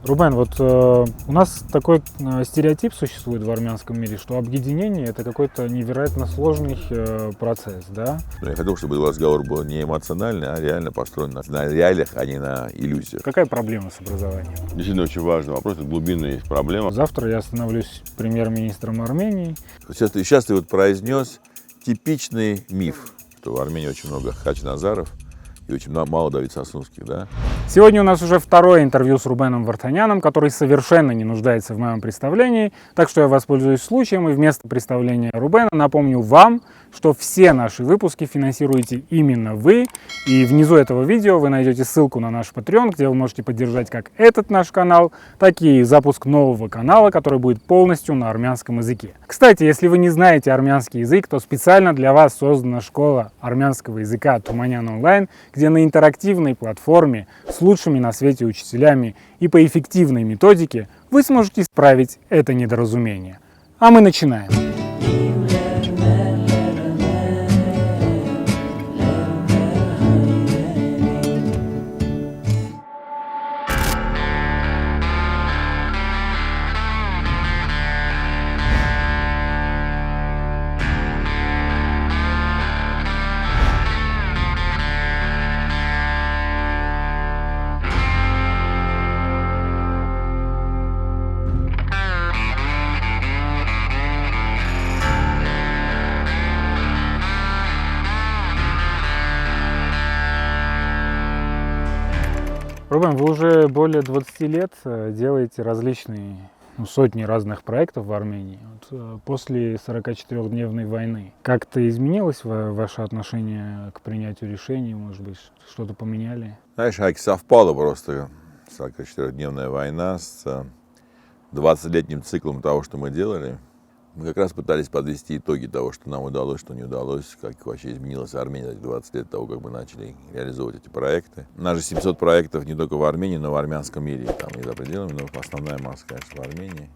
Рубен, вот у нас такой стереотип существует в армянском мире, что объединение это какой-то невероятно сложный процесс, да? Я хотел, чтобы разговор был не эмоциональный, а реально построен на реалиях, а не на иллюзиях. Какая проблема с образованием? Действительно очень важный вопрос, это глубинная есть проблема. Завтра я становлюсь премьер-министром Армении. Сейчас ты вот произнес типичный миф, что в Армении очень много хачназаров и очень мало Давид Сосунских, да? Сегодня у нас уже второе интервью с Рубеном Вартаняном, который совершенно не нуждается в моем представлении, так что я воспользуюсь случаем и вместо представления Рубена напомню вам, что все наши выпуски финансируете именно вы, и внизу этого видео вы найдете ссылку на наш Patreon, где вы можете поддержать как этот наш канал, так и запуск нового канала, который будет полностью на армянском языке. Кстати, если вы не знаете армянский язык, то специально для вас создана школа армянского языка Туманян онлайн, где на интерактивной платформе с лучшими на свете учителями и по эффективной методике вы сможете исправить это недоразумение. А мы начинаем. Рубен, вы уже более 20 лет делаете различные, сотни разных проектов в Армении. Вот, после 44-дневной войны как-то изменилось ваше отношение к принятию решений? Может быть, что-то поменяли? Знаешь, Хайк, совпало просто 44-дневная война с 20-летним циклом того, что мы делали. Мы как раз пытались подвести итоги того, что нам удалось, что не удалось, как вообще изменилась Армения за эти 20 лет того, как мы начали реализовывать эти проекты. У нас же 700 проектов не только в Армении, но и в армянском мире, там и за пределами, но основная масса, конечно, в Армении.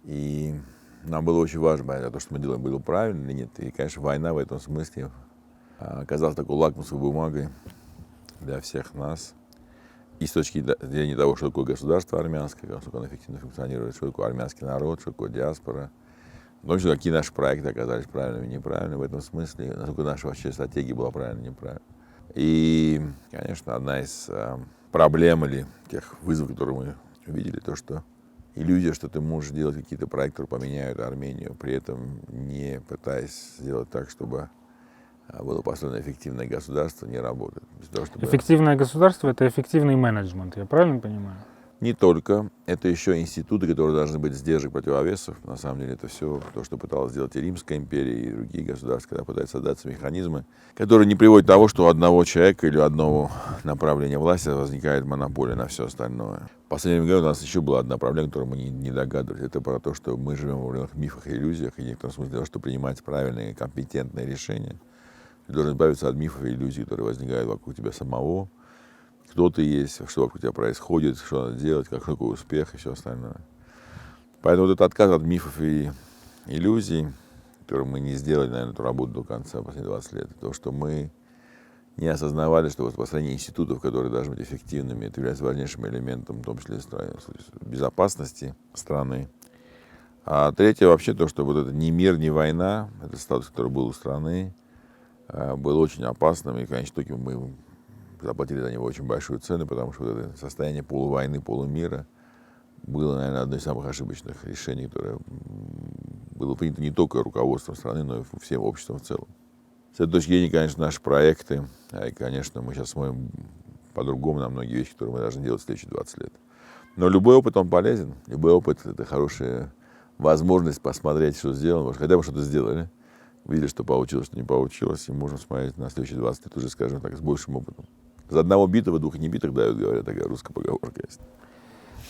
И нам было очень важно понять, то, что мы делаем, было правильно или нет. И, конечно, война в этом смысле оказалась такой лакмусовой бумагой для всех нас. И с точки зрения того, что такое государство армянское, насколько оно эффективно функционирует, что такое армянский народ, что такое диаспора. В том числе, какие наши проекты оказались правильными и неправильными в этом смысле, насколько наша вообще стратегия была правильной и неправильной. И, конечно, одна из проблем или тех вызовов, которые мы увидели, то, что иллюзия, что ты можешь делать какие-то проекты, которые поменяют Армению, при этом не пытаясь сделать так, чтобы было построено эффективное государство, не работает. Без того, чтобы... Эффективное государство – это эффективный менеджмент, я правильно понимаю? Не только. Это еще институты, которые должны быть сдержек, противовесов. На самом деле это все то, что пыталась сделать и Римская империя, и другие государства, когда пытаются создаться механизмы, которые не приводят к тому, что у одного человека или у одного направления власти возникает монополия на все остальное. В последнее время у нас еще была одна проблема, которую мы не догадывались. Это про то, что мы живем в определенных мифах и иллюзиях, и в некотором смысле для того, чтобы принимать правильные, компетентные решения, ты должен избавиться от мифов и иллюзий, которые возникают вокруг тебя самого. Кто ты есть, что вокруг тебя происходит, что надо делать, как такой успех и все остальное. Поэтому вот этот отказ от мифов и иллюзий, который мы не сделали, наверное, эту работу до конца последних 20 лет, то, что мы не осознавали, что построение институтов, которые должны быть эффективными, это является важнейшим элементом, в том числе безопасности страны. А третье вообще то, что вот это ни мир, ни война, это статус, который был у страны, был очень опасным, и в конечном итоге мы заплатили за него очень большую цену, потому что вот это состояние полувойны, полумира было, наверное, одно из самых ошибочных решений, которое было принято не только руководством страны, но и всем обществом в целом. С этой точки зрения, конечно, наши проекты, и, конечно, мы сейчас смотрим по-другому на многие вещи, которые мы должны делать в следующие 20 лет. Но любой опыт, он полезен. Любой опыт – это хорошая возможность посмотреть, что сделано. Может, хотя бы что-то сделали, видели, что получилось, что не получилось, и можем смотреть на следующие 20 лет уже, скажем так, с большим опытом. За одного битого двух небитых дают, говорят, такая русская поговорка есть.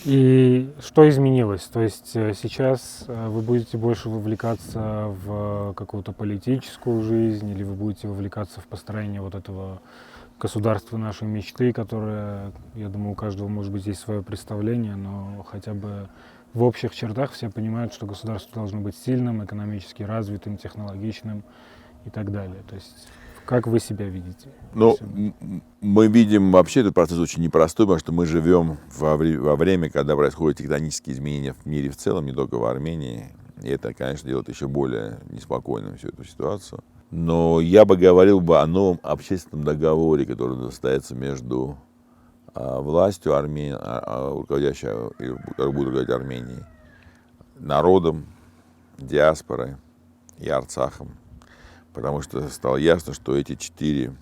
И что изменилось? То есть сейчас вы будете больше вовлекаться в какую-то политическую жизнь, или вы будете вовлекаться в построение вот этого государства нашей мечты, которое, я думаю, у каждого может быть здесь свое представление, но хотя бы в общих чертах все понимают, что государство должно быть сильным, экономически развитым, технологичным и так далее. То есть Как вы себя видите? Ну, мы видим вообще этот процесс очень непростой, потому что мы живем во время, когда происходят тектонические изменения в мире в целом, не только в Армении. И это, конечно, делает еще более неспокойным всю эту ситуацию. Но я бы говорил о новом общественном договоре, который состоится между властью Армении, руководящей, которая будет руководить Арменией, народом, диаспорой и Арцахом. Потому что стало ясно, что эти 4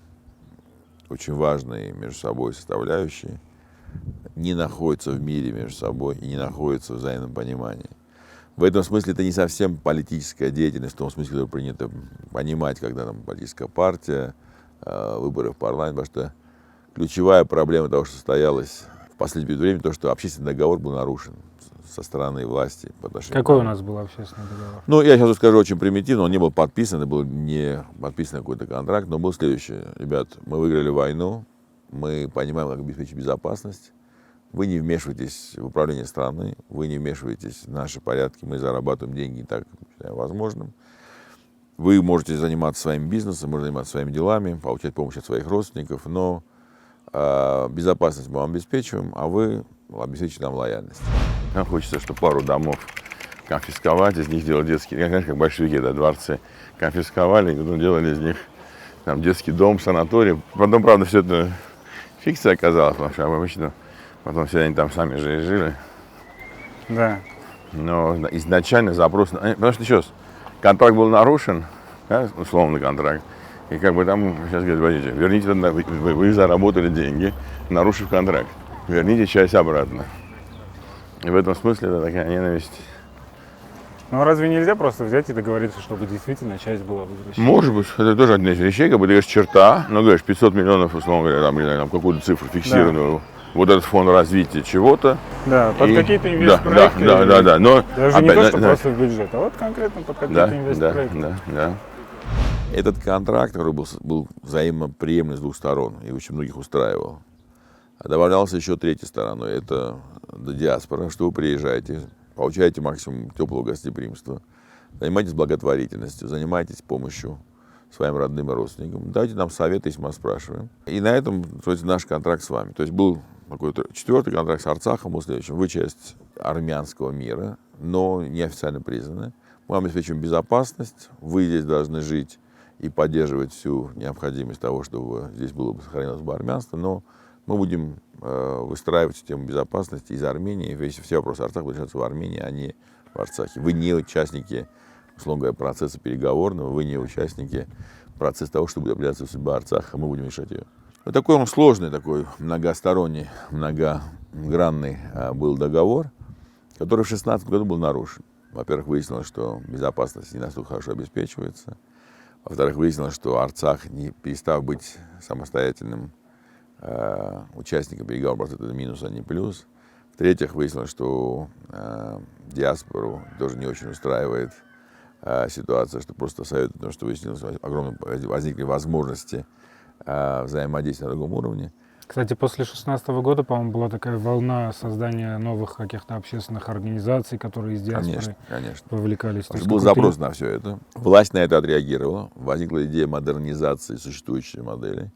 очень важные между собой составляющие не находятся в мире между собой и не находятся в взаимном понимании. В этом смысле это не совсем политическая деятельность, в том смысле, которую принято понимать, когда там политическая партия, выборы в парламент, потому что ключевая проблема того, что состоялось в последнее время, то, что общественный договор был нарушен со стороны власти. Какой у нас был общественный договор? Ну, я сейчас скажу очень примитивно, он не был подписан, это был не подписан какой-то контракт, но был следующее. Ребят, мы выиграли войну, мы понимаем, как обеспечить безопасность, вы не вмешиваетесь в управление страны, вы не вмешиваетесь в наши порядки, мы зарабатываем деньги так, считаем возможным. Вы можете заниматься своим бизнесом, можете заниматься своими делами, получать помощь от своих родственников, но безопасность мы вам обеспечиваем, а вы обеспечите нам лояльность. Нам хочется, чтобы пару домов конфисковать, из них делать детские, знаешь, как большевики, да, дворцы, конфисковали, и потом делали из них там детский дом, санаторий. Потом, правда, все это фикция оказалась, потому что обычно потом все они там сами же и жили. Да. Но изначально запрос... Потому что, еще раз, контракт был нарушен, да, условный контракт, и как бы там сейчас говорят, подождите, верните, вы заработали деньги, нарушив контракт, верните часть обратно. И в этом смысле это такая ненависть. Ну разве нельзя просто взять и договориться, чтобы действительно часть была возвращена? Может быть, это тоже одна из вещей, как бы ты говоришь, черта, но говоришь, 500 миллионов, условно говоря, там, или там какую-то цифру фиксированную, да. Вот этот фонд развития чего-то. Да, под какие-то инвестпроекты. Да. Но даже не то, что просто в бюджет, а вот конкретно под какие-то инвестпроекты. Да. Этот контракт, который был взаимоприемлем с двух сторон и очень многих устраивал, добавлялся еще третьей стороной, это диаспора, что вы приезжаете, получаете максимум теплого гостеприимства, занимайтесь благотворительностью, занимайтесь помощью своим родным и родственникам, дайте нам советы, если мы вас спрашиваем. И на этом строится наш контракт с вами. То есть был какой-то 4-й контракт с Арцахом, был следующим. Вы часть армянского мира, но неофициально признаны. Мы вам обеспечим безопасность, вы здесь должны жить и поддерживать всю необходимость того, чтобы здесь было бы сохранилось бы армянство, но мы будем выстраивать систему безопасности из Армении. Все вопросы Арцаха будут решаться в Армении, а не в Арцахе. Вы не участники, условно говоря, процесса переговорного, вы не участники процесса того, чтобы определяться судьба Арцаха, мы будем решать ее. Вот такой он сложный, такой многосторонний, многогранный был договор, который в 2016 году был нарушен. Во-первых, выяснилось, что безопасность не настолько хорошо обеспечивается. Во-вторых, выяснилось, что Арцах, не перестав быть самостоятельным участником переговоров, это минус, а не плюс. В-третьих, выяснилось, что диаспору тоже не очень устраивает ситуация, что просто советуют, потому что выяснилось, возникли возможности взаимодействия на другом уровне. Кстати, после 2016 года, по-моему, была такая волна создания новых каких-то общественных организаций, которые из диаспоры вовлекались. Был запрос на все это. Власть на это отреагировала. Возникла идея модернизации существующей модели.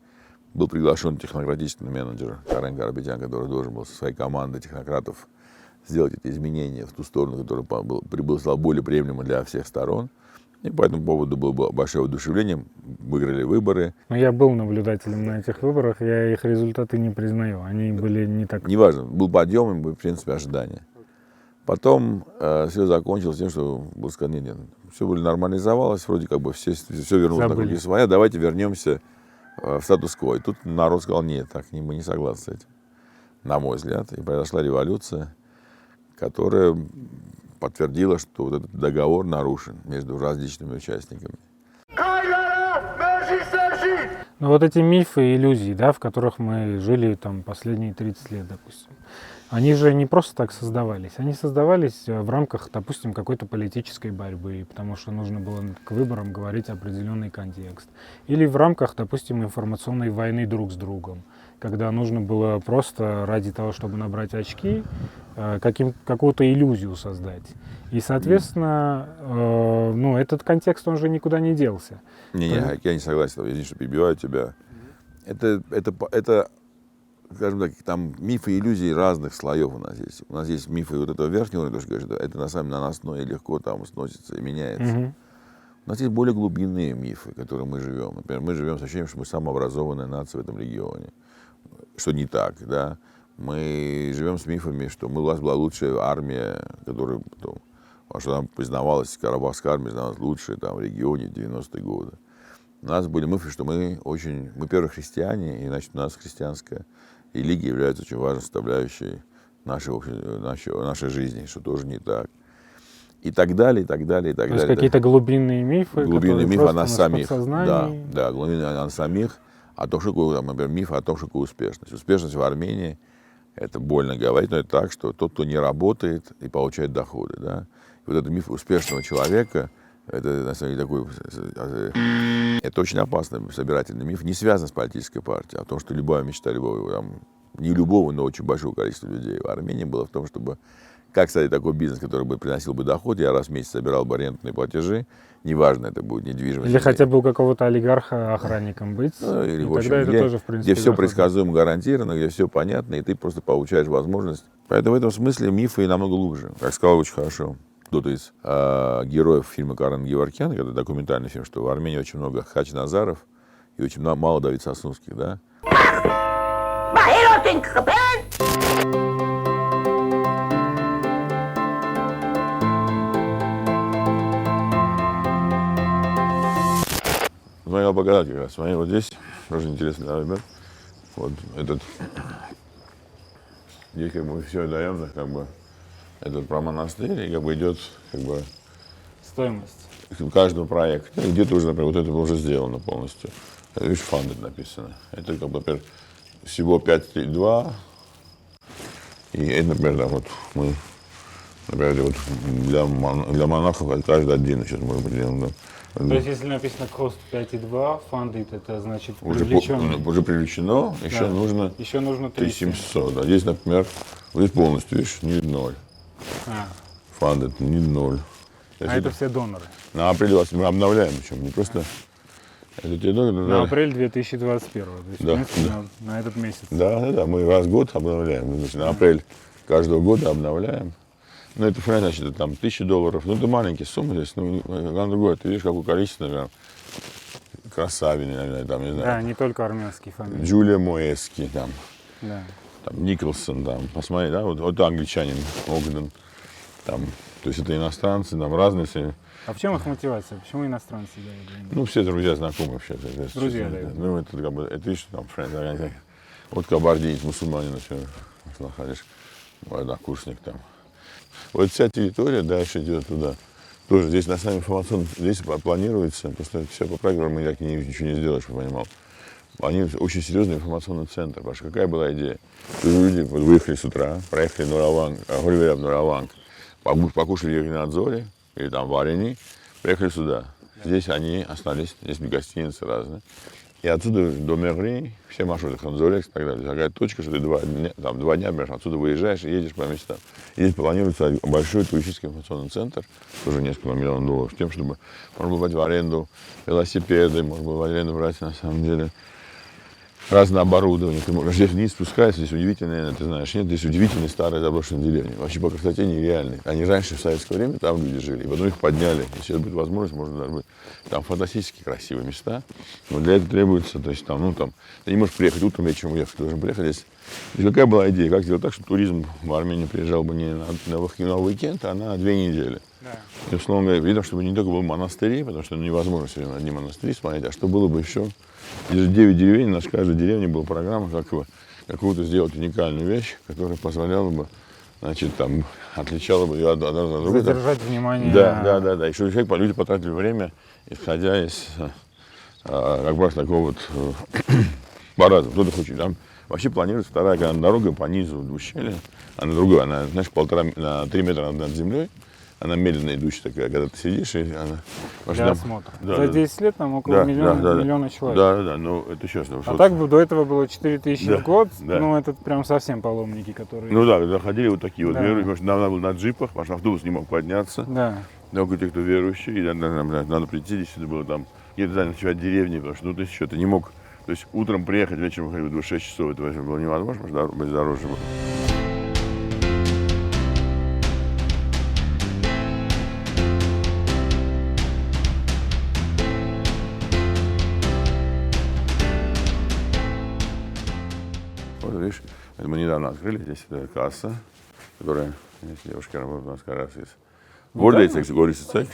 Был приглашен технократический менеджер Карен Карапетян, который должен был со своей командой технократов сделать эти изменения в ту сторону, которая стала более приемлемой для всех сторон. И по этому поводу было большое воодушевление, выиграли выборы. Но я был наблюдателем на этих выборах, я их результаты не признаю, они были не так... Неважно, был подъем, и, в принципе, ожидания. Потом все закончилось тем, что было сказано, нет, все нормализовалось, вроде как бы все вернулось на круги своя, давайте вернемся в статус-кво. И тут народ сказал, нет, так мы не согласны с этим, на мой взгляд. И произошла революция, которая подтвердила, что вот этот договор нарушен между различными участниками. Ну вот эти мифы и иллюзии, да, в которых мы жили там последние 30 лет, допустим, они же не просто так создавались. Они создавались в рамках, допустим, какой-то политической борьбы, потому что нужно было к выборам говорить определенный контекст. Или в рамках, допустим, информационной войны друг с другом. когда нужно было просто ради того, чтобы набрать очки, какую-то иллюзию создать. И, соответственно, ну, этот контекст, он же никуда не делся. Не, я не согласен, извини, что перебиваю тебя. Это, скажем так, там мифы и иллюзии разных слоев у нас есть. У нас есть мифы вот этого верхнего уровня, то, что говоришь, это на самом деле наносное и легко там сносится и меняется. Мгм. У нас есть более глубинные мифы, которые мы живем. Например, мы живем с ощущением, что мы самообразованная нация в этом регионе. Что не так, да. Мы живем с мифами, что у нас была лучшая армия, которая потом, что нам признавалась, Карабахская армия признавалась лучшей там, в регионе в 90-е годы. У нас были мифы, что мы первые христиане, и значит у нас христианская религия является очень важной составляющей нашей жизни, что тоже не так. И так далее, и так далее, и так То есть далее. какие-то глубинные мифы, Глубинный которые миф просто о нас у самих. Да, подсознании. да, глубинный о нас самих. О том, что такое, например, миф о том, что такое успешность. Успешность в Армении, это больно говорить, но это так, что тот, кто не работает и получает доходы. Да? И вот этот миф успешного человека, это на самом деле такой, это очень опасный собирательный миф, не связан с политической партией, а о том, что любая мечта любого, там, не любого, но очень большого количества людей в Армении было в том, чтобы как стать такой бизнес, который бы приносил бы доход, я раз в месяц собирал бы арендные платежи, неважно, это будет недвижимость. Или хотя бы у какого-то олигарха охранником быть. Ну, или, и в общем, тогда это где, тоже, в принципе, где все заходит. предсказуемо, гарантировано, где все понятно, и ты просто получаешь возможность. Поэтому в этом смысле мифы намного глубже. Как сказал очень хорошо кто-то из героев фильма Карен Геворкян, это документальный фильм, что в Армении очень много Хачназаров и очень мало Давид Сосунских, да? Смотрел показать как раз. Смотри, вот здесь, тоже интересно, да, ребят? Вот этот, здесь как бы мы все даем, да, как бы, этот про монастырь, и как бы идет, как бы, Стоимость. каждого проекта. И где-то уже, например, вот это уже сделано полностью. Это, видишь, funded написано. Это, как бы, например, всего 5,2. И это, например, да, вот мы, например, вот для монахов это каждый один сейчас может быть делаем, да. То есть, если написано cost 5,2, funded, это значит Уже привлеченный. уже привлечено, еще Да. нужно Еще нужно 300. 1700. Да. Здесь, например, вот здесь полностью, видишь, не 0. А, Funded, не 0. а это все доноры. На апреле вас мы обновляем, причем не просто. Это те доноры, На да. апрель 2021. То есть, Да, в принципе, да. на этот месяц. Да, мы раз в год обновляем. Значит, на апрель каждого года обновляем. Ну, это, значит, это там $1000. Ну, это маленькие суммы здесь. Ну, на другое. Ты видишь, какое количество, наверное, Красавин, наверное, там, не Да, знаю. не только армянские фамилии. Джулия Моэски, там, Да. Николсон, там, посмотри, да, вот англичанин, Огден, там, то есть это иностранцы, там, разные все. А в чем их мотивация? Почему иностранцы дают деньги? Ну, все друзья, знакомые вообще. Друзья дают. Ну, это как бы, это видишь, там, вот кабардинец, мусульманин, все, слыхаешь, мой однокурсник там. Вот вся территория дальше идет туда. Тоже здесь на самом информационном, здесь планируется, просто все по правилам мы так ничего не сделаешь, чтобы понимал. Они очень серьезный информационный центр, потому что какая была идея? Люди выехали с утра, проехали в Нураванг, покушали в Надзоре или там в Арени, приехали сюда. Здесь они остались, здесь гостиницы разные. И отсюда до Мегри, все маршруты, Ханзолекс и так далее. Такая точка, что ты 2 дня, например, отсюда выезжаешь и едешь по местам. И здесь планируется большой туристический информационный центр, тоже несколько миллионов долларов, с тем, чтобы можно было брать в аренду велосипеды, можно было в аренду брать, на самом деле, разное оборудование. Ты можешь здесь вниз спускаешься, здесь удивительные, ты знаешь, нет, здесь удивительные старые заброшенные деревни. Вообще по красоте нереальные. Они раньше в советское время там люди жили, и потом их подняли. И сейчас будет возможность, можно даже быть. Там фантастически красивые места. Но для этого требуется, то есть там, ну там, ты не можешь приехать утром, вечером уехать, ты должен приехать здесь. И какая была идея? Как сделать так, чтобы туризм в Армению приезжал бы не на уикенд, а на 2 недели. Да. И, условно говоря, видно, чтобы не только было монастыри, потому что невозможно все время одни монастыри смотреть, а что было бы еще. Здесь 9 деревень, у нас в каждой деревне была программа, как бы какую-то сделать уникальную вещь, которая позволяла бы, значит, там, отличала бы ее от другой. Задержать внимание. Да. И чтобы люди потратили время, исходя из, как бы, такого вот, по-разному. Кто-то хочет, там вообще планируется вторая дорога по низу ущелья, она другая, она, знаешь, 1,5 на 3 метра над землей, она медленно идущая такая, когда ты сидишь, и она... Для там- осмотра. Да, За да. 10 лет там около миллиона человек. Да, ну это честно. А так бы до этого было 4000 Да, в год, да. ну это прям совсем паломники, которые... Ну да, когда ходили вот такие вот Да. верующие, потому что нам надо было на джипах, потому что автобус не мог подняться. Да. Много тех, кто верующий, и надо прийти, действительно было там, где-то ночевать в деревне, потому что ну ты что, ты не мог, то есть утром приехать, вечером выходить в 6 часов, это вообще было невозможно, потому что бездорожье было. Вот видишь, это мы недавно открыли, здесь касса, которая, здесь девушка работает у нас как раз из Гордейцекс, Гордейцекс.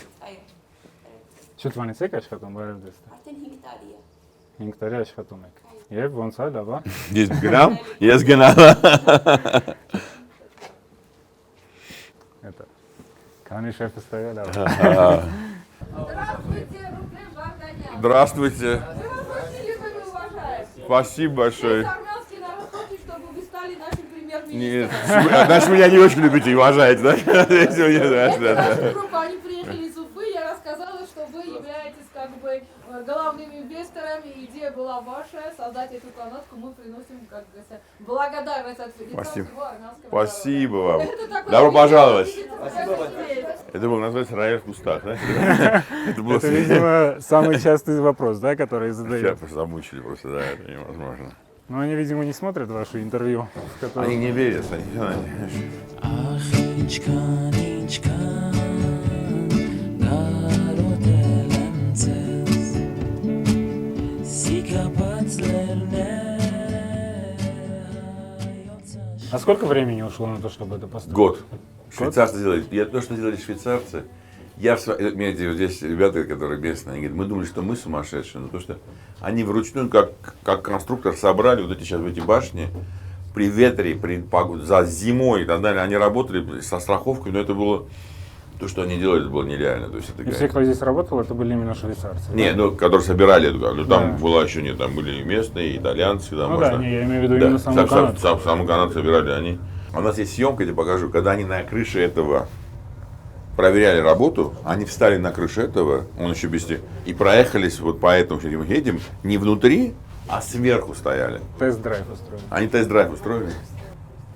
Что-то цикаешь, как он говорит, Արդեն 5 տարի է։ Ինքտարի աշխատում եք։ Եվ ոնց է, լավ է։ Здесь грамм, есть гнал. Это. Քանի շեֆը ստեղել է։ Здравствуйте, Рублен Варданян. Здравствуйте, Мы вас очень любим и уважаем. спасибо большое. Весь армянский народ хочет, чтобы вы стали нашим Нет, премьер-министром. значит, меня не очень любите и уважаете, да? Это наша группа, они приехали из Уфы, я рассказала, что вы являетесь как бы главными инвесторами, идея была ваша, создать эту канатку, мы приносим как бы благодарность от лица Спасибо. всего армянского Спасибо народа. вам. Это такой Добро видео, пожаловать. видите, здесь. Это был называется рояль в кустах, да? Это было Это, видимо, самый частый вопрос, да, который Сейчас задают. просто замучили, просто, да, это невозможно. Но они, видимо, не смотрят ваши интервью, в Они которых... не верят, они Ախ ինչքան ինչքան նարոդել եմ ձեզ Սիկապած լերներ հայոց А сколько времени ушло на то, чтобы это построить? Год. Швейцарцы делали. То, что делали швейцарцы, у меня здесь ребята, которые местные, они говорят, мы думали, что мы сумасшедшие, но то, что они вручную, как конструктор, собрали вот эти сейчас эти башни, при ветре, за зимой и так далее, они работали со страховкой, но это было, то, что они делали, это было нереально. То есть это И все, кто здесь работал, это были именно швейцарцы. Не, да? ну, которые собирали эту, ну, там Да. была еще нет, там были и местные, и итальянцы, там, Ну да, не, я имею в виду да, именно саму канатку. саму канат собирали они. У нас есть съемка, я тебе покажу, когда они на крыше этого проверяли работу, они встали на крышу этого, он еще без и проехались вот по этому едем, не внутри, а сверху стояли. Тест-драйв устроили. Они тест-драйв устроили.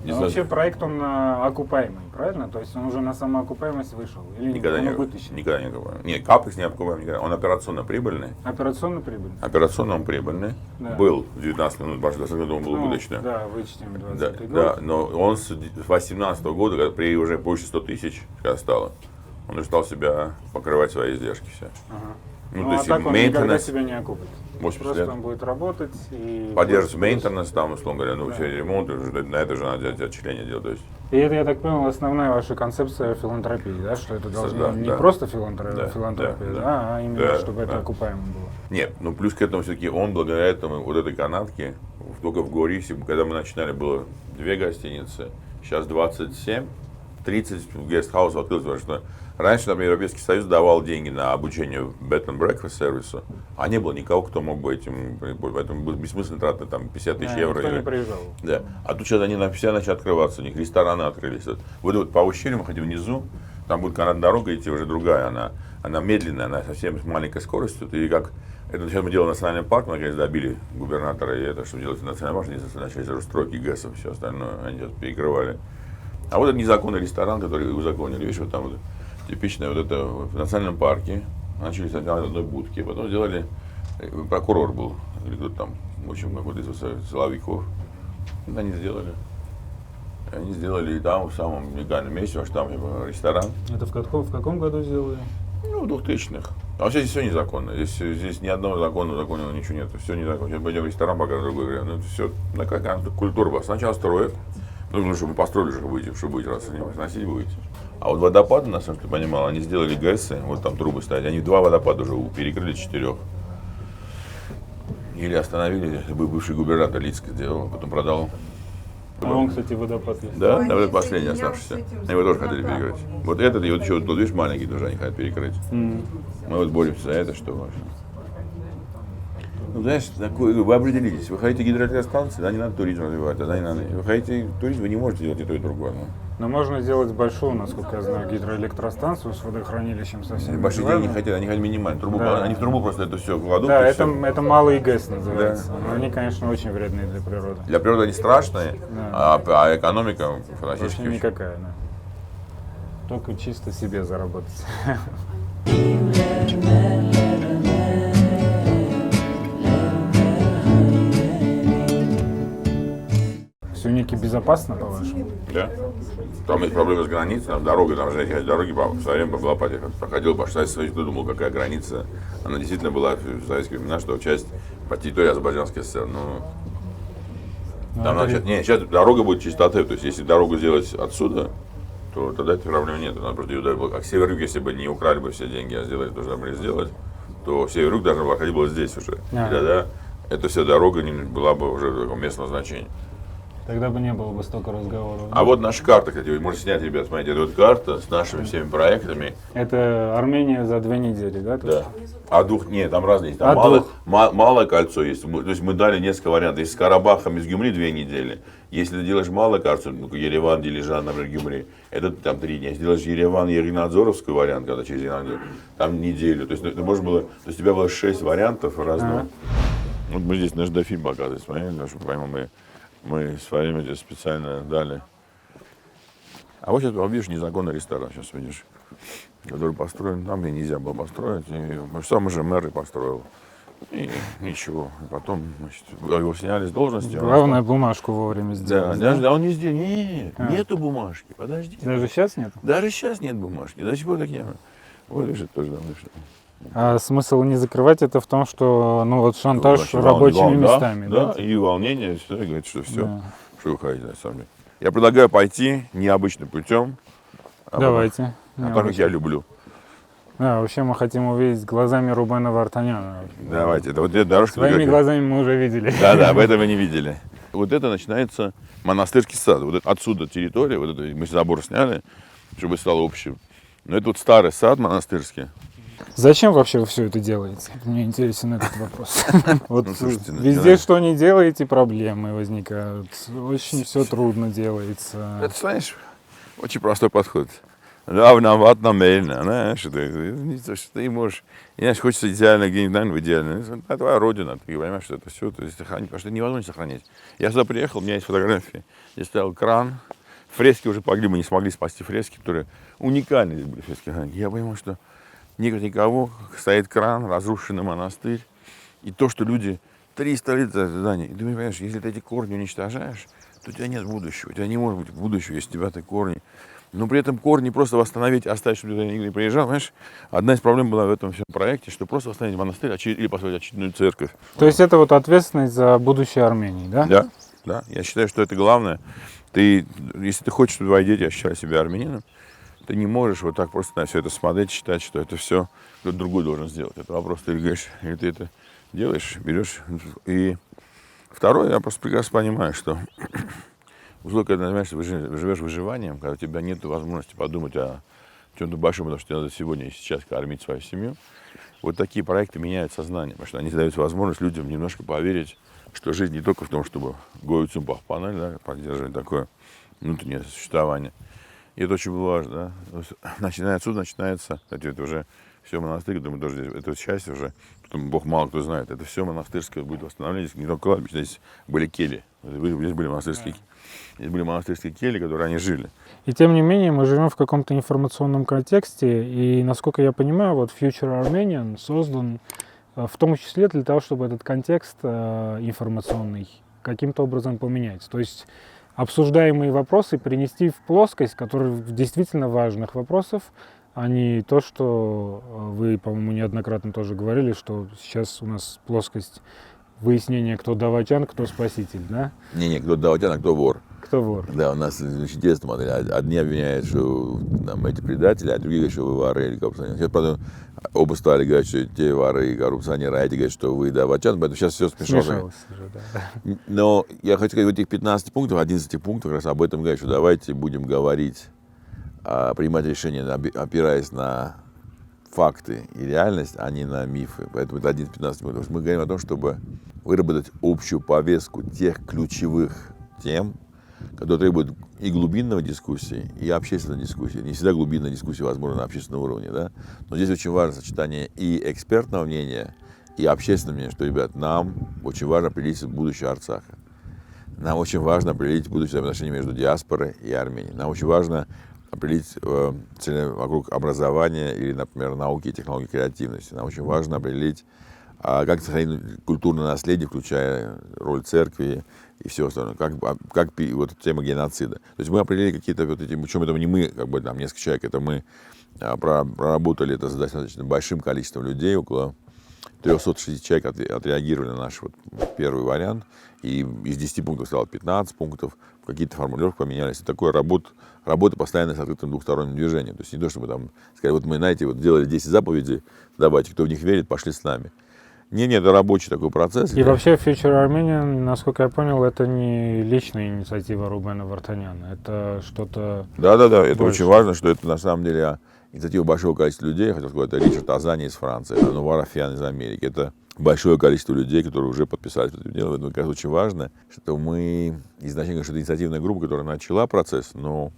Не А знаю, вообще проект, он окупаемый, правильно? То есть он уже на самоокупаемость вышел? Или никогда он не убыточный? никогда не окупаем. Нет, капекс не окупаем никогда. Он операционно прибыльный. Операционно прибыль? Операционно он прибыльный. Да. Был в 19 минут, в 20 году он был убыточный. Да, вычтем Да, 20 да, год. но он с 18 года, когда при уже больше 100 тысяч когда стало, он уже стал себя покрывать свои издержки все. Ага. Ну, Ну, то а есть так он никогда maintenance, себя не окупит. 80 Просто лет. он будет работать и... Поддерживать мейнтенанс, там, условно говоря, ну, все ремонт, на это же надо отчисление делать. То есть, И это, я так понял, основная ваша концепция филантропии, да? Что это должно Да, не да. просто Да, филантропия, да, да, а именно, да, чтобы это да. окупаемо было. нет, ну плюс к этому все-таки он благодаря этому, вот этой канатке, только в Горисе, когда мы начинали, было 2 гостиницы, сейчас 27, 30 гестхаусов открылось, потому что раньше, например, Европейский Союз давал деньги на обучение bed and breakfast сервису, а не было никого, кто мог бы этим, поэтому было бессмысленно тратить там 50 тысяч Да, евро. никто не приезжал. Да. А тут сейчас они все начали открываться, у них рестораны открылись. Вот по ущелью мы ходим внизу, там будет канатная дорога идти уже другая, она медленная, она совсем с маленькой скоростью. И как это сейчас мы делаем национальный парк, мы, наконец, добили губернатора и это, что делать национальный парк, они начали уже стройки ГЭСов, все остальное, они сейчас перекрывали. А вот этот незаконный ресторан, который узаконили, видишь, вот там вот типичное вот это в национальном парке, начали сначала в одной будке, потом сделали, прокурор был, или кто-то там, в общем, какой-то из силовиков. Они сделали и там, в самом уникальном месте, потому что там ресторан. Это в каком году сделали? Ну, 2000-х. А вообще здесь все незаконно. Здесь ни одного законного ничего нет. Все незаконно. Сейчас пойдем в ресторан, пока другой говорят. Ну, это все такая культура была. Сначала строят. Ну, чтобы построили, чтобы будете раз сносить будете. А вот водопады, на самом деле, ты понимал, они сделали ГЭСы, вот там трубы стоят. Они 2 водопада уже перекрыли 4. Или остановили, бывший губернатор Лицк сделал, потом продал. А он, кстати, водопад есть. Да, Они да, вот последний соединялся оставшийся. с этим Его тоже вот хотели так перекрыть. вот. Вот этот и вот еще, вот, видишь, маленький тоже они хотят перекрыть. М. Мы вот боремся за это, что вообще. Ну, знаешь, вы определитесь. Вы хотите гидроэлектростанции, тогда не надо туризм развивать, тогда не надо. Вы хотите туризм, вы не можете делать и то, и другое. Ну. Но можно сделать большую, насколько я знаю, гидроэлектростанцию с водохранилищем совсем. Большие деньги хотят, они хотят минимально. Трубу, Да. они в трубу просто это все кладут. Да, и это, всё. это малый ГЭС называется. Но они, конечно, очень вредные для природы. Для природы они страшные, а экономика Вообще фантастически. никакая, да. Только чисто себе заработать. В Сюнике безопасно, по-вашему? Да. Там есть проблемы с границей, там дорога, там же эти дороги в свое время была проходил по Советскому Союзу, думал, какая граница. Она действительно была в советские времена, что часть по территории Азербайджанской ССР. Там, значит, сейчас дорога будет чистоты, то есть если дорогу сделать отсюда, то тогда этой проблемы нет. Надо просто ее, а север-юг, если бы не украли бы все деньги, а сделали то, что должны были сделать, то север-юг должен проходить было здесь уже. И тогда эта вся дорога была бы уже такого местного значения. Тогда бы не было бы столько разговоров. А вот наша карта, кстати, вы можете снять, ребят, смотрите, это вот карта с нашими всеми проектами. Это Армения за 2 недели, да? Да. А нет, там разные есть. Там малое кольцо есть. То есть мы дали несколько вариантов. Если с Карабахом из Гюмри 2 недели. Если ты делаешь малое кольцо, Ереван, Дилижан, например, Гюмри, это там 3 дня. Если делаешь Ереван, Еринадзоровский вариант, когда через Еринадзор, там неделю. То есть это можно было, то есть у тебя было 6 вариантов разного. Вот мы здесь наш дофильм показываем, смотрите, чтобы поймем, мы с вами здесь специально дали. А вот сейчас видишь незаконный ресторан, сейчас видишь, который построен там, где нельзя было построить. И сам уже мэр и построил. И ничего. И потом, значит, его сняли с должности. Главное, бумажку вовремя сделать. Да, он не сделал. Нету бумажки, подожди. Даже сейчас нет? Даже сейчас нет бумажки, до сих пор так нет. Вот видишь, это тоже давно. А смысл не закрывать это в том, что ну вот шантаж рабочими местами, да? Да, и волнение, всегда говорит, что все, что вы хотите, на самом деле. Я предлагаю пойти необычным путем. Давайте. Так как я люблю. Да, вообще мы хотим увидеть глазами Рубена Вартаняна. Давайте, это вот эта дорожка. Своими глазами мы уже видели. Да, об этом вы не видели. Вот это начинается монастырский сад. Вот это, отсюда территория, вот это мы забор сняли, чтобы стало общим. Но это вот старый сад монастырский. Зачем вообще вы все это делаете? Мне интересен этот вопрос. Вот слушайте, везде, что не делаете, проблемы возникают. Очень все трудно делается. Это, знаешь, очень простой подход. Да, виноват намеренно, знаешь, ты можешь, знаешь, хочется идеально где-нибудь, в идеально. Это твоя родина, ты понимаешь, что это все, то есть сохранить, потому что это невозможно сохранить. Я сюда приехал, у меня есть фотографии, здесь стоял кран, фрески уже погибли, мы не смогли спасти фрески, которые уникальные здесь были фрески. Я понимаю, что никого, стоит кран, разрушенный монастырь, и то, что люди 300 лет за здание, и ты понимаешь, если ты эти корни уничтожаешь, то у тебя нет будущего, у тебя не может быть будущего, если у тебя ты корни. Но при этом корни просто восстановить, оставить, чтобы туда никто не приезжал, знаешь, одна из проблем была в этом всем проекте, что просто восстановить монастырь или построить очередную церковь. То есть это вот ответственность за будущее Армении, да? Да, я считаю, что это главное. Если ты хочешь, чтобы твои дети ощущали себя армянином, ты не можешь вот так просто на все это смотреть, считать, что это все кто-то другой должен сделать. Это вопрос, ты говоришь, или ты это делаешь, берешь. И второе, я просто прекрасно понимаю, что условия, когда понимаешь, что живешь выживанием, когда у тебя нет возможности подумать о чем-то большом, потому что тебе надо сегодня и сейчас кормить свою семью, вот такие проекты меняют сознание, потому что они дают возможность людям немножко поверить, что жизнь не только в том, чтобы гоюцум пахпаналь, да, поддерживать такое внутреннее существование. И это очень важно. Да? Отсюда начинается, кстати, это уже все монастырь, мы тоже здесь, это счастье уже, потом Бог мало кто знает, это все монастырское будет восстановление, не только кладбище, здесь были кельи, здесь были монастырские кельи, которые они жили. И тем не менее мы живем в каком-то информационном контексте, и, насколько я понимаю, вот Future Armenian создан в том числе для того, чтобы этот контекст информационный каким-то образом поменять. То есть обсуждаемые вопросы принести в плоскость, которые действительно важных вопросов, а не то, что вы, по-моему, неоднократно тоже говорили, что сейчас у нас плоскость выяснения, кто даватян, кто спаситель, да? Не, кто даватян, а кто вор. Кто вор? Да, у нас очень интересно смотрели. Одни обвиняют, что там, эти предатели, а другие говорят, что вы воры или коррупционеры. Сейчас, правда, оба стали говорить, что те воры и коррупционеры, а эти говорят, что вы даватян, поэтому сейчас все смешалось. Но я хочу сказать, в этих 15 пунктах, 11 пунктах, раз об этом говорят, что давайте будем говорить, принимать решения, опираясь на факты и реальность, а не на мифы. Поэтому это один из 15 пунктов. Мы говорим о том, чтобы выработать общую повестку тех ключевых тем, которые требуют и глубинной дискуссии, и общественной дискуссии. Не всегда глубинная дискуссия возможна на общественном уровне, да? Но здесь очень важно сочетание и экспертного мнения, и общественного мнения, что, ребят, нам очень важно определить будущее Арцаха. Нам очень важно определить будущее отношения между диаспорой и Арменией. Нам очень важно определить цели вокруг образования или, например, науки и технологий креативности. Нам очень важно определить, как сохранить культурное наследие, включая роль церкви и все остальное. Как вот тема геноцида. То есть мы определили какие-то вот эти, причем это не мы, как бы там несколько человек, это мы проработали это с достаточно большим количеством людей, около 360 человек отреагировали на наш вот первый вариант, и из 10 пунктов стало 15 пунктов, какие-то формулировки поменялись. И такое работа постоянно с открытым двухсторонним движением. То есть не то, чтобы там сказали, вот мы, знаете, вот сделали 10 заповедей, давайте, кто в них верит, пошли с нами. Нет, это рабочий такой процесс. И вообще Future Armenian, насколько я понял, это не личная инициатива Рубена Вартаняна, это что-то... Да, это больше. очень важно, что это на самом деле инициатива большого количества людей. Я хотел сказать, это Ричард Азани из Франции, Анувар Афьян из Америки. Это большое количество людей, которые уже подписались под это дело. Это, кажется, очень важно, что мы изначально, что это инициативная группа, которая начала процесс, но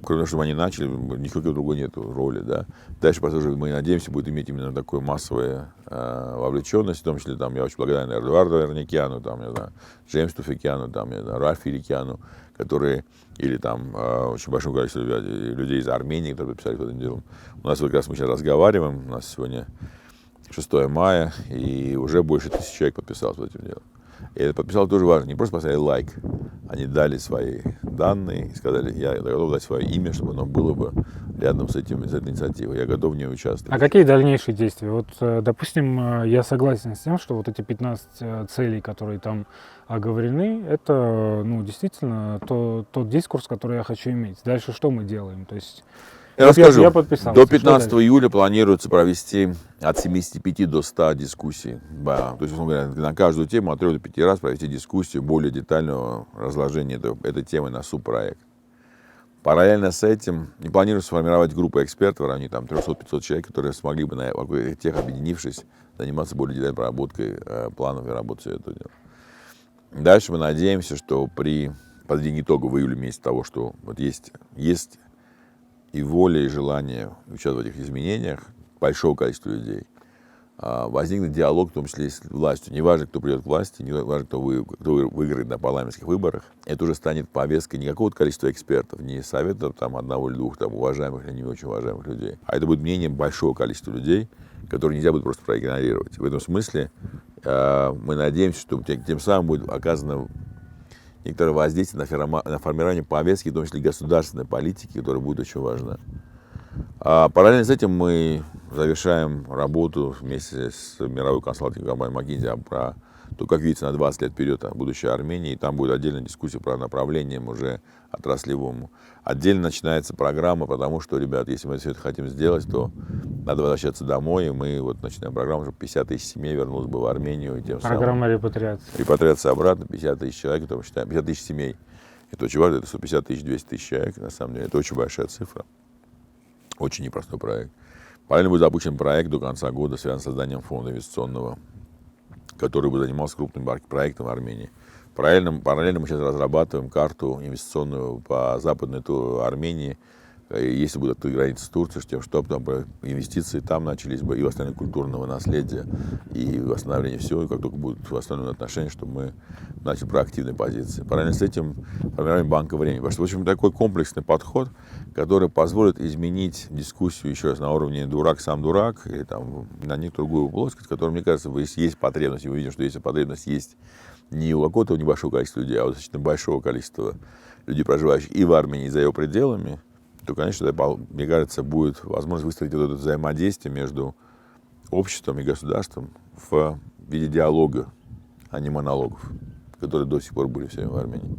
кроме того, чтобы они начали, никакой другой нет роли. Да. Дальше, мы надеемся, будет иметь именно такую массовую вовлеченность, в том числе, там, я очень благодарен Эдуарду Эрникяну, там, я знаю, Джеймсу Туфикяну, там, я знаю, Ральфу Ирикяну, которые, или там очень большое количество людей из Армении, которые подписались под этим делом. У нас вот как раз мы сейчас разговариваем, у нас сегодня 6 мая, и уже больше 1000 человек подписалось под этим делом. И это подписал тоже важно. Не просто поставили лайк, они дали свои данные и сказали, я готов дать свое имя, чтобы оно было бы рядом с этой инициативой. Я готов в ней участвовать. А какие дальнейшие действия? Вот, допустим, я согласен с тем, что вот эти 15 целей, которые там оговорены, это, ну, действительно тот дискурс, который я хочу иметь. Дальше что мы делаем? То есть, Я расскажу. Я подписался. До Что 15 дальше? июля планируется провести от 75 до 100 дискуссий. Да. То есть, условно говоря, на каждую тему от 3 до 5 раз провести дискуссию более детального разложения этой темы на субпроект. Параллельно с этим не планируется сформировать группу экспертов, равни там 300-500 человек, которые смогли бы, вокруг тех объединившись, заниматься более детальной проработкой планов и работы всего этого дела. Дальше мы надеемся, что при подведении итога в июле месяце того, что вот есть и воля, и желание участвовать в этих изменениях большого количества людей, возникнет диалог, в том числе и с властью. Не важно, кто придет к власти, не важно, кто выиграет на парламентских выборах. Это уже станет повесткой не какого-то количества экспертов, не совета там, одного или двух там, уважаемых или не очень уважаемых людей, а это будет мнение большого количества людей, которые нельзя будет просто проигнорировать. В этом смысле мы надеемся, что тем самым будет оказано некоторое воздействие на формирование повестки, в том числе государственной политики, которая будет очень важна. Параллельно с этим мы завершаем работу вместе с мировой консалтинговой компанией McKinsey про то, как видится на 20 лет вперед будущее Армении. И там будет отдельная дискуссия про направление уже отраслевому. Отдельно начинается программа, потому что, ребят, если мы все это хотим сделать, то надо возвращаться домой, и мы вот начинаем программу, чтобы 50 тысяч семей вернулось бы в Армению. И тем Программа репатриации. Репатриация обратно, 50 тысяч человек, это мы считаем, 50 тысяч семей. Это очень важно, это 150 тысяч, 200 тысяч человек, на самом деле, это очень большая цифра. Очень непростой проект. Параллельно будет запущен проект до конца года, связанный с созданием фонда инвестиционного, который бы занимался крупным проектом в Армении. Параллельно мы сейчас разрабатываем карту инвестиционную по западной Армении, если будут открыты границы с Турцией, чтобы там инвестиции там начались бы, и восстановление культурного наследия, и восстановление всего, и как только будут восстановлены отношения, чтобы мы начали проактивные позиции. Параллельно с этим формируем банка времени. Потому что, в общем, такой комплексный подход, который позволит изменить дискуссию еще раз на уровне дурак сам дурак, или там на некоторую другую плоскость, которая, мне кажется, если есть потребность, и мы видим, что если потребность есть не у какого-то небольшого количества людей, а у достаточно большого количества людей, проживающих и в Армении, и за ее пределами, то, конечно, мне кажется, будет возможность выстроить вот это взаимодействие между обществом и государством в виде диалога, а не монологов. которые до сих пор были все в Армении.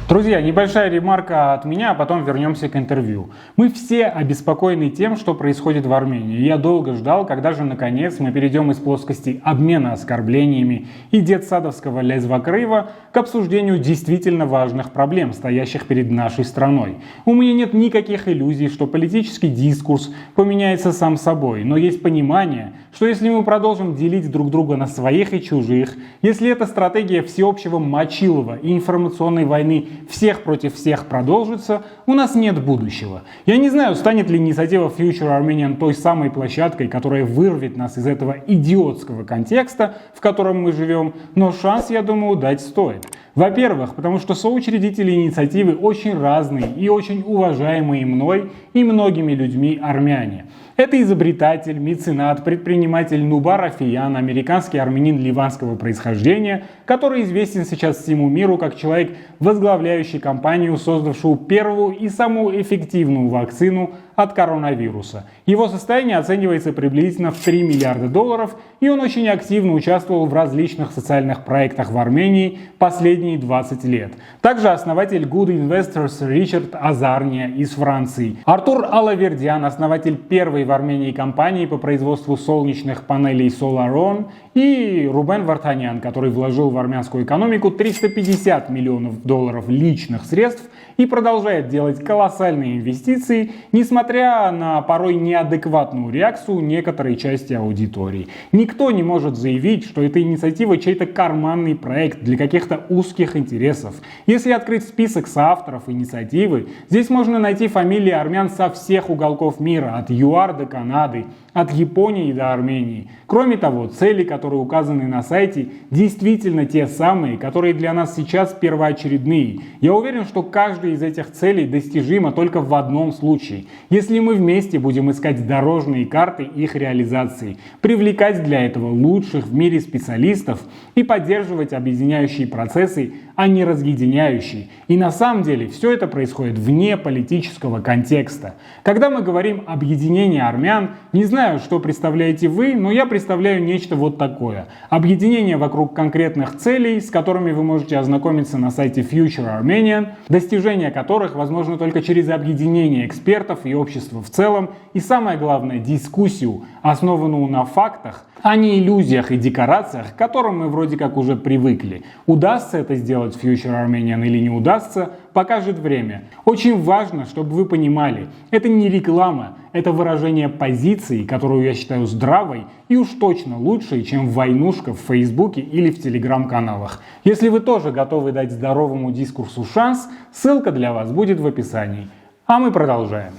Друзья, небольшая ремарка от меня, а потом вернемся к интервью. Мы все обеспокоены тем, что происходит в Армении. Я долго ждал, когда же наконец мы перейдем из плоскости обмена оскорблениями и детсадовского лезвокрыва к обсуждению действительно важных проблем, стоящих перед нашей страной. У меня нет никаких иллюзий, что политический дискурс поменяется сам собой, но есть понимание, что если мы продолжим делить друг друга на своих и чужих, если эта стратегия всеобщего мочилова и информационной войны всех против всех продолжится, у нас нет будущего. Я не знаю, станет ли инициатива Future Armenian той самой площадкой, которая вырвет нас из этого идиотского контекста, в котором мы живем, но шанс, я думаю, дать стоит. Во-первых, потому что соучредители инициативы очень разные и очень уважаемые мной и многими людьми армяне. Это изобретатель, меценат, предприниматель Нубар Афиян, американский армянин ливанского происхождения, который известен сейчас всему миру как человек, возглавляющий компанию, создавшую первую и самую эффективную вакцину от коронавируса. Его состояние оценивается приблизительно в $3 миллиарда, и он очень активно участвовал в различных социальных проектах в Армении последние 20 лет. Также основатель Good Investors Ричард Азарния из Франции. Артур Алавердян, основатель первой в Армении компании по производству солнечных панелей SolarOn, и Рубен Вартанян, который вложил в армянскую экономику $350 миллионов личных средств и продолжает делать колоссальные инвестиции, несмотря на порой неадекватную реакцию некоторой части аудитории. Никто не может заявить, что эта инициатива чей-то карманный проект для каких-то узких интересов. Если открыть список соавторов инициативы, здесь можно найти фамилии армян со всех уголков мира, от ЮАР до Канады, от Японии до Армении. Кроме того, цели, которые указаны на сайте, действительно те самые, которые для нас сейчас первоочередные. Я уверен, что каждая из этих целей достижима только в одном случае. Если мы вместе будем искать дорожные карты их реализации, привлекать для этого лучших в мире специалистов и поддерживать объединяющие процессы, а не разъединяющие. И на самом деле все это происходит вне политического контекста. Когда мы говорим об объединении армян, не знаю, что представляете вы, но я представляю нечто вот такое. Объединение вокруг конкретных целей, с которыми вы можете ознакомиться на сайте Future Armenian, достижение которых возможно только через объединение экспертов и общества в целом, и самое главное, дискуссию, основанную на фактах, а не иллюзиях и декорациях, к которым мы вроде как уже привыкли. Удастся это сделать Future Armenian или не удастся, покажет время. Очень важно, чтобы вы понимали, это не реклама, это выражение позиции, которую я считаю здравой и уж точно лучшей, чем войнушка в Фейсбуке или в Телеграм-каналах. Если вы тоже готовы дать здоровому дискурсу шанс, ссылка для вас будет в описании. А мы продолжаем.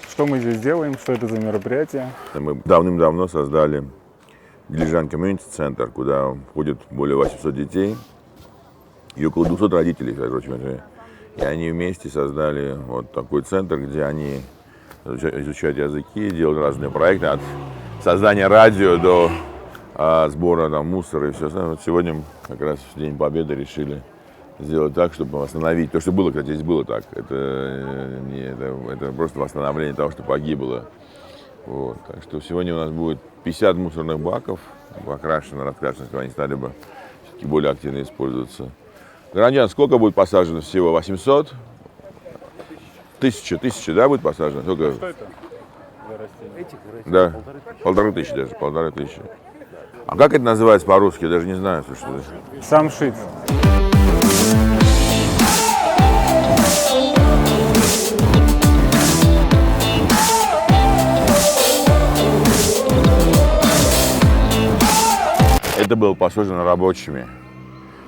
Что мы здесь делаем? Что это за мероприятие? Мы давным-давно создали Дилижан Community Center, куда входит более 800 детей и около 200 родителей, короче. И они вместе создали вот такой центр, где они изучают языки, делают разные проекты, от создания радио до сбора там, мусора и все остальное. Вот сегодня как раз в День Победы решили сделать так, чтобы восстановить то, что было, кстати, здесь было так. Это просто восстановление того, что погибло. Вот. Так что сегодня у нас будет 50 мусорных баков, покрашены, раскрашены, чтобы они стали бы все-таки более активно использоваться. Граждан, сколько будет посажено всего? 800? 1000, да, будет посажено? Сколько? Что это за растения? Да, 1500 даже, 1500. А как это называется по-русски? Я даже не знаю, что это. Самшит. Это было посажено рабочими,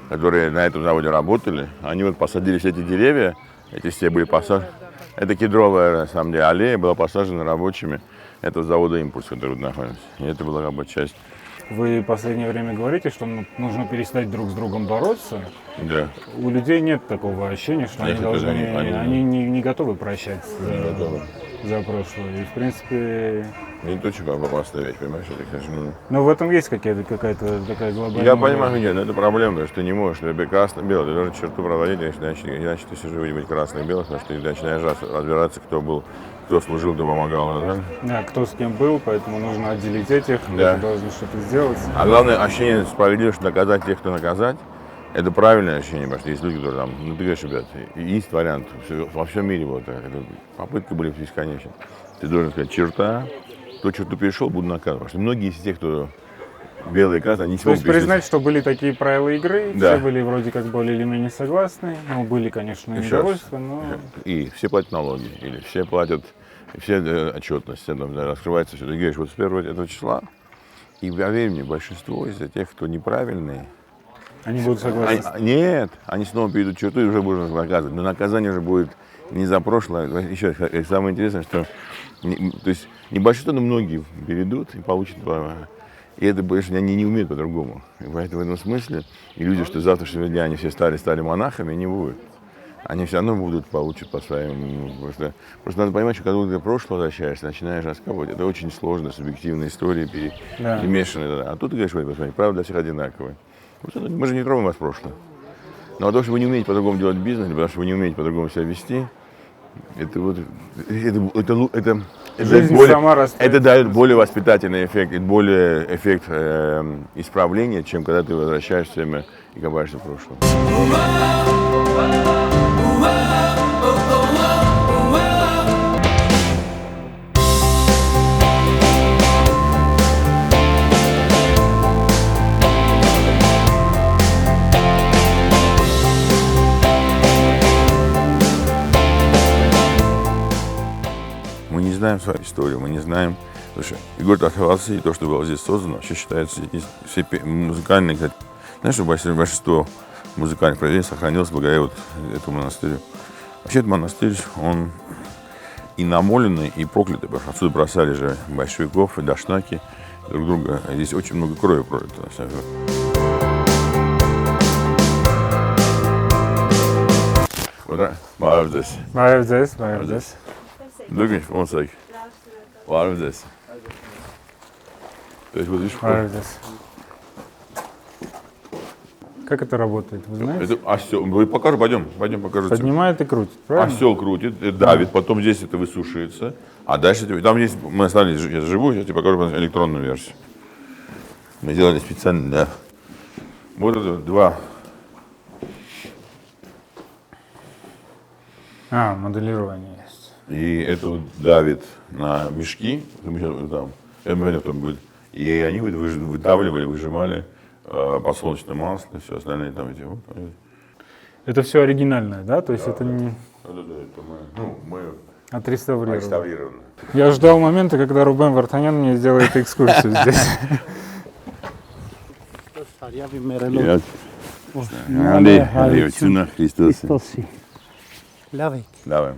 которые на этом заводе работали. Они вот посадили все эти деревья, эти все были посажены. Это кедровая, на самом деле, аллея была посажена рабочими этого завода «Импульс», который тут находится. И это была как бы часть. Вы в последнее время говорите, что нужно перестать друг с другом бороться. Да. У людей нет такого ощущения, что они не готовы прощать за прошлое. И, в принципе, Не то, что опасная вещь, понимаешь? Это, конечно, ну, Но в этом есть какая-то такая глобальная... я понимаю, что нет, но это проблема, что ты не можешь, тебе красно-белый, ты должен черту проводить, иначе ты все живешь быть красно-белым, потому что ты начинаешь разбираться, кто служил, кто помогал. Да? Да, кто с кем был, поэтому нужно отделить этих, Да. кто должен что-то сделать. А главное, ощущение справедливости, наказать тех, кто наказать, это правильное ощущение, потому что есть люди, которые там, ну ты говоришь, ребят, есть вариант, во всем мире вот так, это, попытки были бесконечны. Ты должен сказать, черта, кто черту перешел, буду наказывать. Потому что многие из тех, кто белые красные, они не То смогут есть признать, что были такие правила игры, Да. все были вроде как более или менее согласны, ну, были, конечно, Еще раз. недовольства, но... И все платят налоги, или все платят, все отчетность, там, да, раскрывается все. Ты говоришь, вот с 1 этого числа, и поверь мне, большинство из тех, кто неправильные, Они будут согласны. нет, они снова перейдут черту и уже будут наказывать. Но наказание уже будет не за прошлое. Еще раз, самое интересное, что то есть не большинство, но многие перейдут и получат. И это больше они не умеют по-другому. И поэтому в этом смысле и люди, что с завтрашнего дня они все стали монахами, не будет. Они все равно получат по своим. Просто надо понимать, что когда ты к прошлому возвращаешься, начинаешь раскапывать. Это очень сложно, субъективные истории Да. перемешанные. А тут ты говоришь, посмотри, правда для всех одинаковая. Мы же не трогаем вас в прошлое. Но то, что вы не умеете по-другому делать бизнес, потому что вы не умеете по-другому себя вести, это Жизнь более, сама расставит. это дает более воспитательный эффект, и более эффект исправления, чем когда ты возвращаешься все время и копаешься в прошлом. Мы не знаем свою историю, мы не знаем. Слушай, Егор Тарховался и то, что было здесь создано, вообще считается все музыкальные, кстати, знаешь, что большинство музыкальных произведений сохранилось благодаря вот этому монастырю. Вообще этот монастырь, он и намоленный, и проклятый, потому что отсюда бросали же большевиков и дашнаки друг друга. Здесь очень много крови пролито. На самом деле. Var mı здесь? Молодец. Look at one sec. Var mı здесь? То есть вот видишь, Молодец. Как это работает, вы знаете? это осел. Покажу, пойдем покажу. тебе. Поднимает и крутит, правильно? Осел крутит, давит, потом здесь это высушивается. А дальше там есть, мы оставили живую, я тебе покажу электронную версию. Мы сделали специально, да. Вот это два. Моделирование есть. И это вот давит на мешки, там, и они выдавливали, выжимали подсолнечное масло, все остальные там эти вот. Это все оригинальное, да? То есть это не Это мы отреставрировано. реставрированы. Я ждал момента, когда Рубен Вартанян мне сделает экскурсию здесь. Христос. Լավեք, Давай.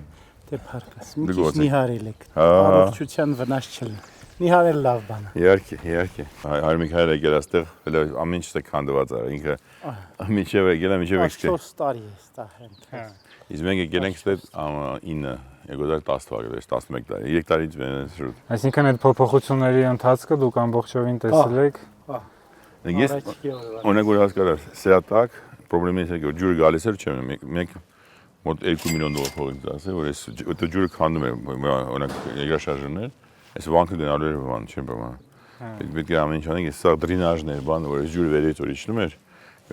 դե փառքս։ Դե Մի քիչ գործեք։ նիհարել եք։ Հա։ Առողջության վնաս չլինի։ Նիհարել լավ բան է։ Իհարկե։ Արմիկ հայրը եկել այստեղ, հələ ամեն ինչը քանդված է, ինքը միջև եկել է, միջև Աշ եկել։ 4 տարի է ստա հենց։ Իսկ մենք եկել ենք ստե 9, 2010 թվականի, 11 տարի, 3 տարից մեն շուտ։ Այսինքն այդ փոփոխությունների ընթացքը դուք ամբողջովին տեսել եք։ Ես Առաջի օրը։ օրինակ որ հասկացար, սեատակ, խնդրեմից է որ ջուրը գալիս էր չէ, մենք մոտ $2 միլիոն փողից դասը, որ այս այդ ջուրը քանդում է, օրինակ երկրաշարժներ, այս վանքը գնալու էր բան, չեմ բան։ Պետք է ամեն ինչ անենք, այս սա դրինաժներ, բանը, որ այս ջուրը վերից որ իջնում էր,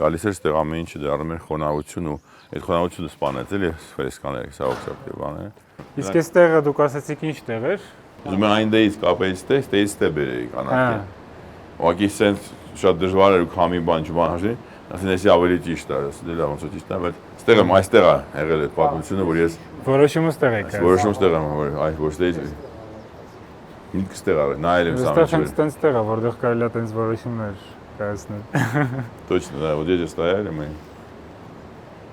գալիս էր ստեղ ամեն ինչը դառնում էր խոնավություն ու այդ խոնավությունը սպանեց էլի ֆրեսկաները, սա օքսապտի բանը։ Իսկ այս տեղը դուք ասացիք ինչ տեղ էր։ Ուզում եմ այն դեից կապեից ստեից բերեի կանանք։ Ուղղակի սենց շատ դժվար էր ու քամի բան չբանաշի, ասեն էսի ավելի ճիշտ է, դե լավ ոնց որ ճիշտ է, բայց ստեղ եմ այստեղ է եղել այդ պատմությունը, որ ես Որոշումը ստեղ եք։ որոշում ստեղ եմ, որ այ որ ստեից ինքս ստեղ արել, նայել եմ Ստեղ սա հենց տենց տեղ է, որտեղ կարելի է տենց որոշումներ կայացնել։ Точно, да, вот здесь стояли мы.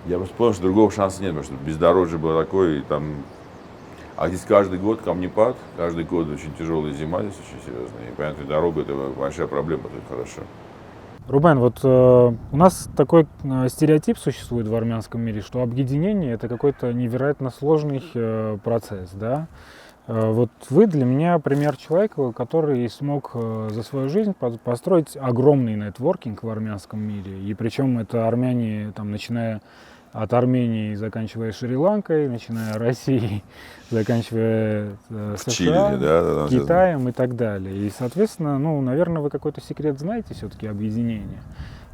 Я просто понял, что другого шанса нет, потому что бездорожье было такое, и там... А здесь каждый год камнепад, каждый год очень тяжелая зима здесь, очень серьезная. И, понятно, дорога — это большая проблема, тут хорошо. Рубен, вот у нас такой стереотип существует в армянском мире, что объединение – это какой-то невероятно сложный процесс, да? Вот вы для меня пример человека, который смог за свою жизнь построить огромный нетворкинг в армянском мире. И причем это армяне, там, начиная от Армении, заканчивая Шри-Ланкой, начиная Россией, заканчивая США, Чили, да, Китаем и так далее. И, соответственно, ну, наверное, вы какой-то секрет знаете все-таки объединения.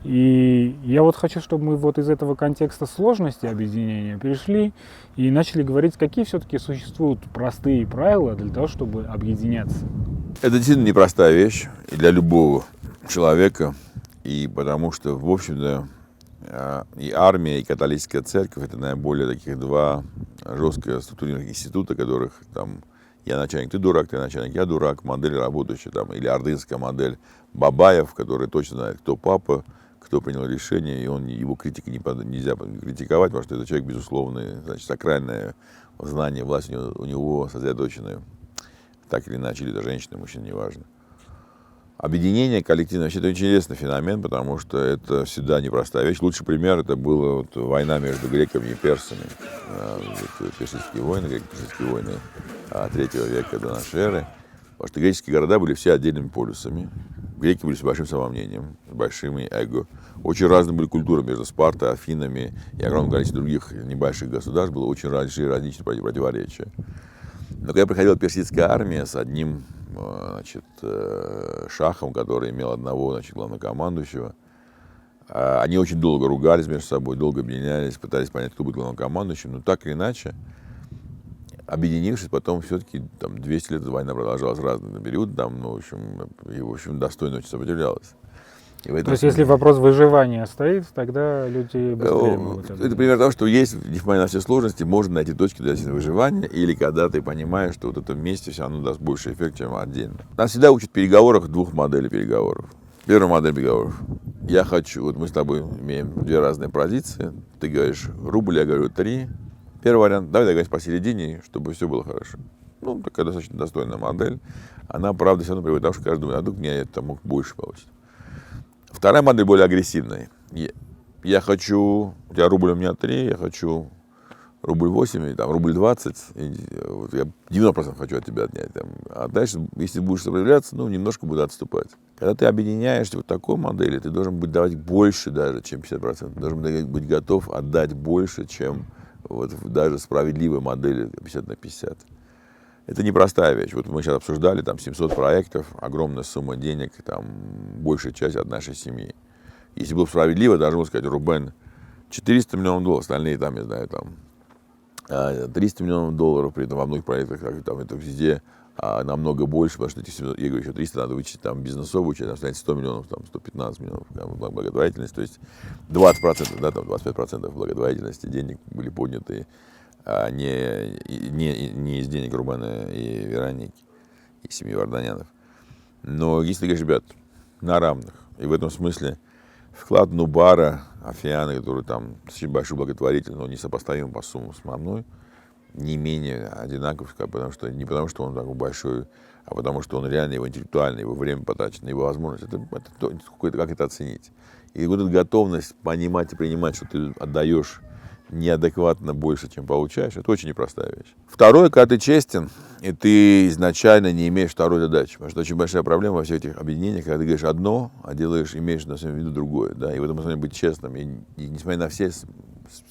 И я вот хочу, чтобы мы вот из этого контекста сложности объединения перешли и начали говорить, какие все-таки существуют простые правила для того, чтобы объединяться. Это действительно непростая вещь и для любого человека, и потому что, в общем-то, и армия, и католическая церковь — это наиболее таких два жестко структурированных института, которых там я начальник, ты дурак, ты начальник, я дурак, модель работающая, там, или ордынская модель Бабаев, который точно знает, кто папа, кто принял решение, и его критики нельзя критиковать, потому что это человек, безусловно, значит, сакральное знание, власть у него сосредоточенная, так или иначе, или это женщина, мужчина, неважно. Объединение коллективное, вообще, это очень интересный феномен, потому что это всегда непростая вещь. Лучший пример — это была вот война между греками и персами, персидские войны, греко-персидские войны 3 века до нашей эры. Потому что греческие города были все отдельными полюсами. Греки были с большим самомнением, с большими эго. Очень разные были культуры между Спартой, Афинами и огромным количеством других небольших государств. Было очень различные противоречия. Но когда приходила персидская армия с одним, значит, шахом, который имел одного, значит, главнокомандующего, они очень долго ругались между собой, долго объединялись, пытались понять, кто будет главнокомандующим. Но так или иначе, объединившись, потом все-таки там 200 лет война продолжалась в разные периоды, там, ну, в общем, достойно очень сопротивлялась. То есть, если вопрос выживания стоит, тогда люди быстрее могут это пример того, что есть, несмотря на все сложности, можно найти точки для выживания, или когда ты понимаешь, что вот это вместе все равно даст больше эффект, чем отдельно. Нас всегда учат в переговорах двух моделей переговоров. Первая модель переговоров. Я хочу, вот мы с тобой имеем две разные позиции. Ты говоришь рубль, я говорю 3. Первый вариант, давай договоримся посередине, чтобы все было хорошо. Ну, такая достаточно достойная модель. Она, правда, все равно приводит к тому, что каждый думает, а вдруг мне это мог больше получить. Вторая модель более агрессивная. Я хочу, у тебя рубль, у меня 3, я хочу рубль 8, или, там, рубль 20, вот я 90% хочу от тебя отнять. Там, а дальше, если будешь сопротивляться, ну, немножко буду отступать. Когда ты объединяешься в такой модели, ты должен быть давать больше даже, чем 50%. Ты должен быть готов отдать больше, чем вот даже справедливой модели 50 на 50. Это непростая вещь. Вот мы сейчас обсуждали, там 700 проектов, огромная сумма денег, там большая часть от нашей семьи. Если было справедливо, даже можно сказать, Рубен, 400 миллионов долларов, остальные там, я знаю, там 300 миллионов долларов, при этом во многих проектах, там это везде намного больше, потому что этих, я говорю, еще 300 надо вычесть там бизнесовую часть, там станет 100 миллионов, там 115 миллионов там, благотворительность, то есть 20%, да, там 25% благотворительности денег были подняты не из денег Рубена и Вероники, и семьи Варданянов. Но если ты говоришь, ребят, на равных, и в этом смысле вклад Нубара, Афиана, который там очень большой благотворитель, но несопоставим по суммам с мной, не менее одинаков, потому что, не потому, что он такой большой, а потому что он реально, его интеллектуальный, его время потрачено, его возможность. Как это оценить? И вот эта готовность понимать и принимать, что ты отдаешь неадекватно больше, чем получаешь, это очень непростая вещь. Второе, когда ты честен, и ты изначально не имеешь второй задачи. Потому что очень большая проблема во всех этих объединениях, когда ты говоришь одно, а делаешь, имеешь на своем виду другое. Да? И в этом смысле быть честным. И несмотря на все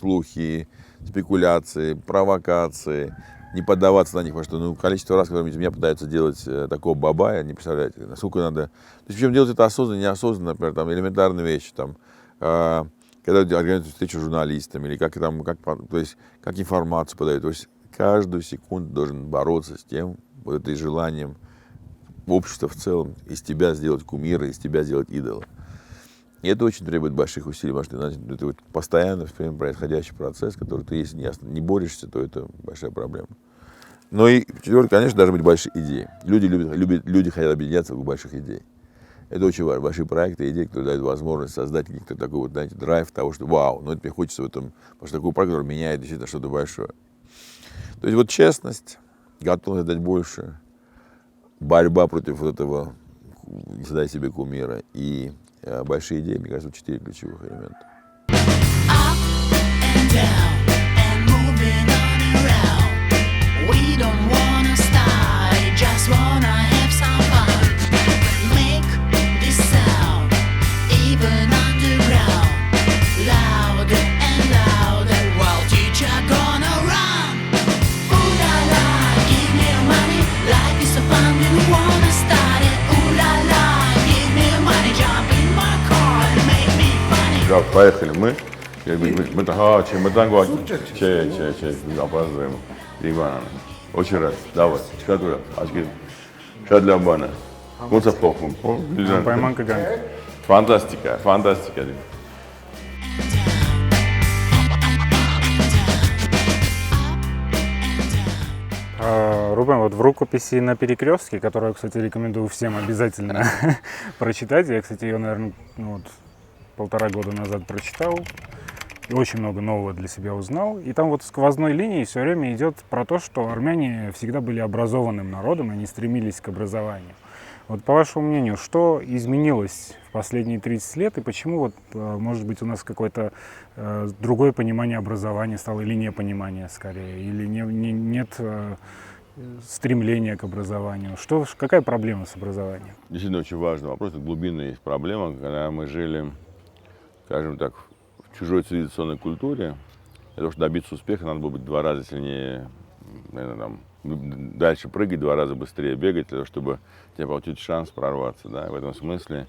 слухи, спекуляции, провокации, не поддаваться на них, потому что количество раз, когда меня пытаются делать такого бабая, не представляете, насколько надо. То есть, причем делать это осознанно, неосознанно, например, там, элементарные вещи, там, когда организуют встречу с журналистами, или как информацию подают. То есть каждую секунду должен бороться с тем, вот этой желанием общества в целом из тебя сделать кумира, из тебя сделать идола. И это очень требует больших усилий, потому что это вот постоянно происходящий процесс, который ты, если не борешься, то это большая проблема. Ну и четвертое, конечно, должны быть большие идеи. Люди хотят объединяться вокруг больших идей. Это очень важно. Большие проекты, идеи, которые дают возможность создать какой-то такой вот, знаете, драйв того, что вау, ну это мне хочется в этом, потому что такой проект, который меняет действительно что-то большое. То есть вот честность, готовность дать больше, борьба против вот этого, не создать себе кумира и большие идеи, мне кажется, 4 ключевых элемента. Down and moving on around. We don't wanna stop. поехали. Мы так, чемодан, чай, опаздываем. Очень рад. Давай, шкатуля, очки. Шадлябана. Муцапохум. Пойман Каган. Фантастика, фантастика. Рубен, вот в рукописи «На перекрестке», которую, кстати, рекомендую всем обязательно прочитать. Я, кстати, ее, наверное, вот 1,5 года назад прочитал. И очень много нового для себя узнал. И там вот сквозной линией все время идет про то, что армяне всегда были образованным народом, они стремились к образованию. Вот по вашему мнению, что изменилось в последние 30 лет и почему вот, может быть, у нас какое-то другое понимание образования стало или непонимание скорее, или нет стремления к образованию? Какая проблема с образованием? Действительно очень важный вопрос. Это глубинная есть проблема, когда мы жили, скажем так, в чужой цивилизационной культуре. Для того, чтобы добиться успеха, надо было быть в 2 раза сильнее, наверное, там, дальше прыгать, 2 раза быстрее бегать, для того, чтобы тебе получить шанс прорваться. Да? В этом смысле,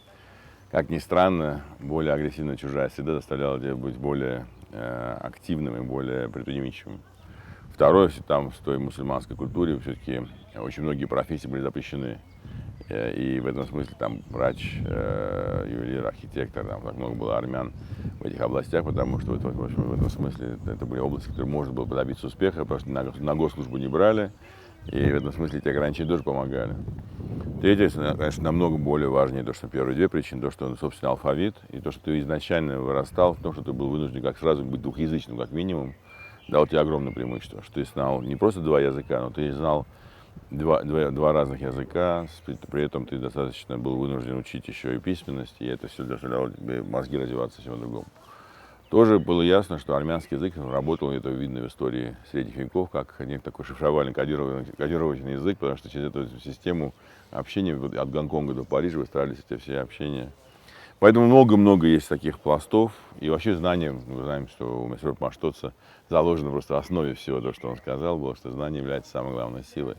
как ни странно, более агрессивная чужая среда заставляла тебя быть более активным и более предприимчивым. Второе, там в той мусульманской культуре все-таки очень многие профессии были запрещены. И в этом смысле там врач, ювелир, архитектор, там так много было армян в этих областях, потому что в этом смысле это были области, в которых можно было добиться успеха, потому что на госслужбу не брали, и в этом смысле эти ограничения тоже помогали. Третье, конечно, намного более важнее то, что первые 2 причины, то, что он, собственно, алфавит, и то, что ты изначально вырастал в том, что ты был вынужден как сразу быть двухязычным, как минимум, дал тебе огромное преимущество, что ты знал не просто 2 языка, но ты знал два разных языка, при этом ты достаточно был вынужден учить еще и письменность, и это все заставляло тебе мозги развиваться всего другому. Тоже было ясно, что армянский язык работал, это видно в истории средних веков, как некий такой шифровальный кодировочный язык, потому что через эту систему общения от Гонконга до Парижа выстраивались эти все общения. Поэтому много-много есть таких пластов, и вообще знания, мы знаем, что у Мессера Маштоца заложено просто в основе всего то, что он сказал, было, что знание является самой главной силой.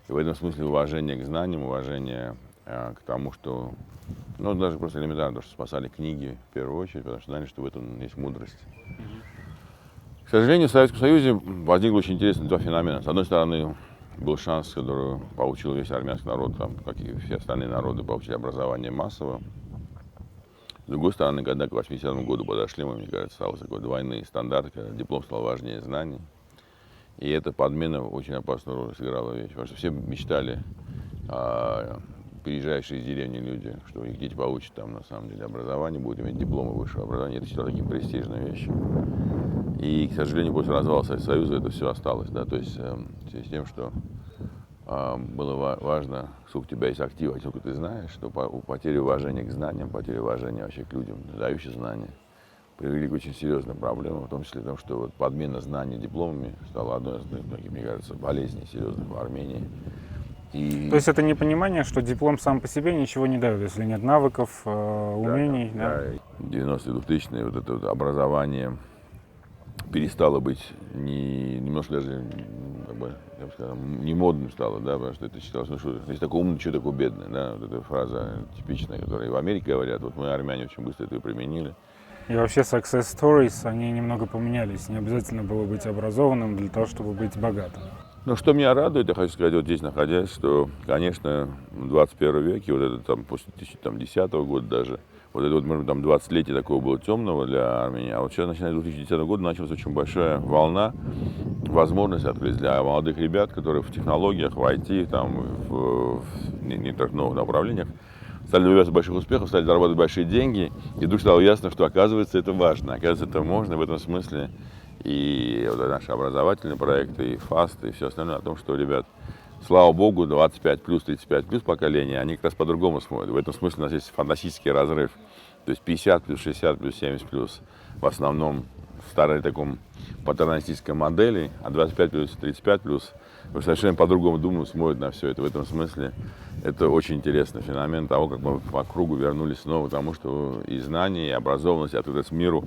И в этом смысле уважение к знаниям, уважение к тому, что, ну, даже просто элементарно, то, что спасали книги в первую очередь, потому что знали, что в этом есть мудрость. К сожалению, в Советском Союзе возникло очень интересные 2 феномена. С одной стороны, был шанс, который получил весь армянский народ, там, как и все остальные народы, получили образование массово. С другой стороны, когда к 80-му году подошли, мне кажется, стал такой двойный стандарт, когда диплом стал важнее знаний. И эта подмена очень опасную роль сыграла вещь, потому что все мечтали, приезжающие из деревни люди, что их дети получат там, на самом деле, образование, будут иметь дипломы высшего образования. Это считалось таким престижной вещью. И, к сожалению, после развала Советского Союза это все осталось. Да? То есть в связи с тем, что было важно, сколько у тебя есть актива, сколько ты знаешь, что потеря уважения к знаниям, потеря уважения вообще к людям, дающим знания, привели к очень серьезным проблемам, в том числе потому, что вот подмена знаний дипломами стала одной из, мне кажется, болезней серьезных в Армении. То есть это непонимание, что диплом сам по себе ничего не дает, если нет навыков, умений. Да. 90-е, 2000-е вот это вот образование перестало быть немножко даже, как бы, я бы сказал, не модным стало, да, потому что это считалось, ну что, если такой умный, что такое бедный, да, вот эта фраза типичная, которую и в Америке говорят, вот мы, армяне, очень быстро это применили. И вообще success stories, они немного поменялись, не обязательно было быть образованным для того, чтобы быть богатым. Но что меня радует, я хочу сказать, вот здесь находясь, что, конечно, в 21 веке, вот это там после 2010 года даже, вот это вот, может быть, там 20-летие такого было темного для Армении, а вот сейчас, начиная с 2010 года, началась очень большая волна, возможности открылись для молодых ребят, которые в технологиях, в IT, там, в некоторых новых направлениях, стали добиваться больших успехов, стали зарабатывать большие деньги, и вдруг стало ясно, что, оказывается, это важно, оказывается, это можно, в этом смысле и вот наши образовательные проекты, и ФАСТ, и все остальное о том, что, ребят, слава богу, 25+, 35+ поколения, они как раз по-другому смотрят. В этом смысле у нас есть фантастический разрыв. То есть 50+, 60+, 70+, в основном в старой таком патерналистической модели, а 25+, 35+, совершенно по-другому думают, смотрят на все это. В этом смысле это очень интересный феномен того, как мы по кругу вернулись снова к тому, что и знания, и образованность, и открытость миру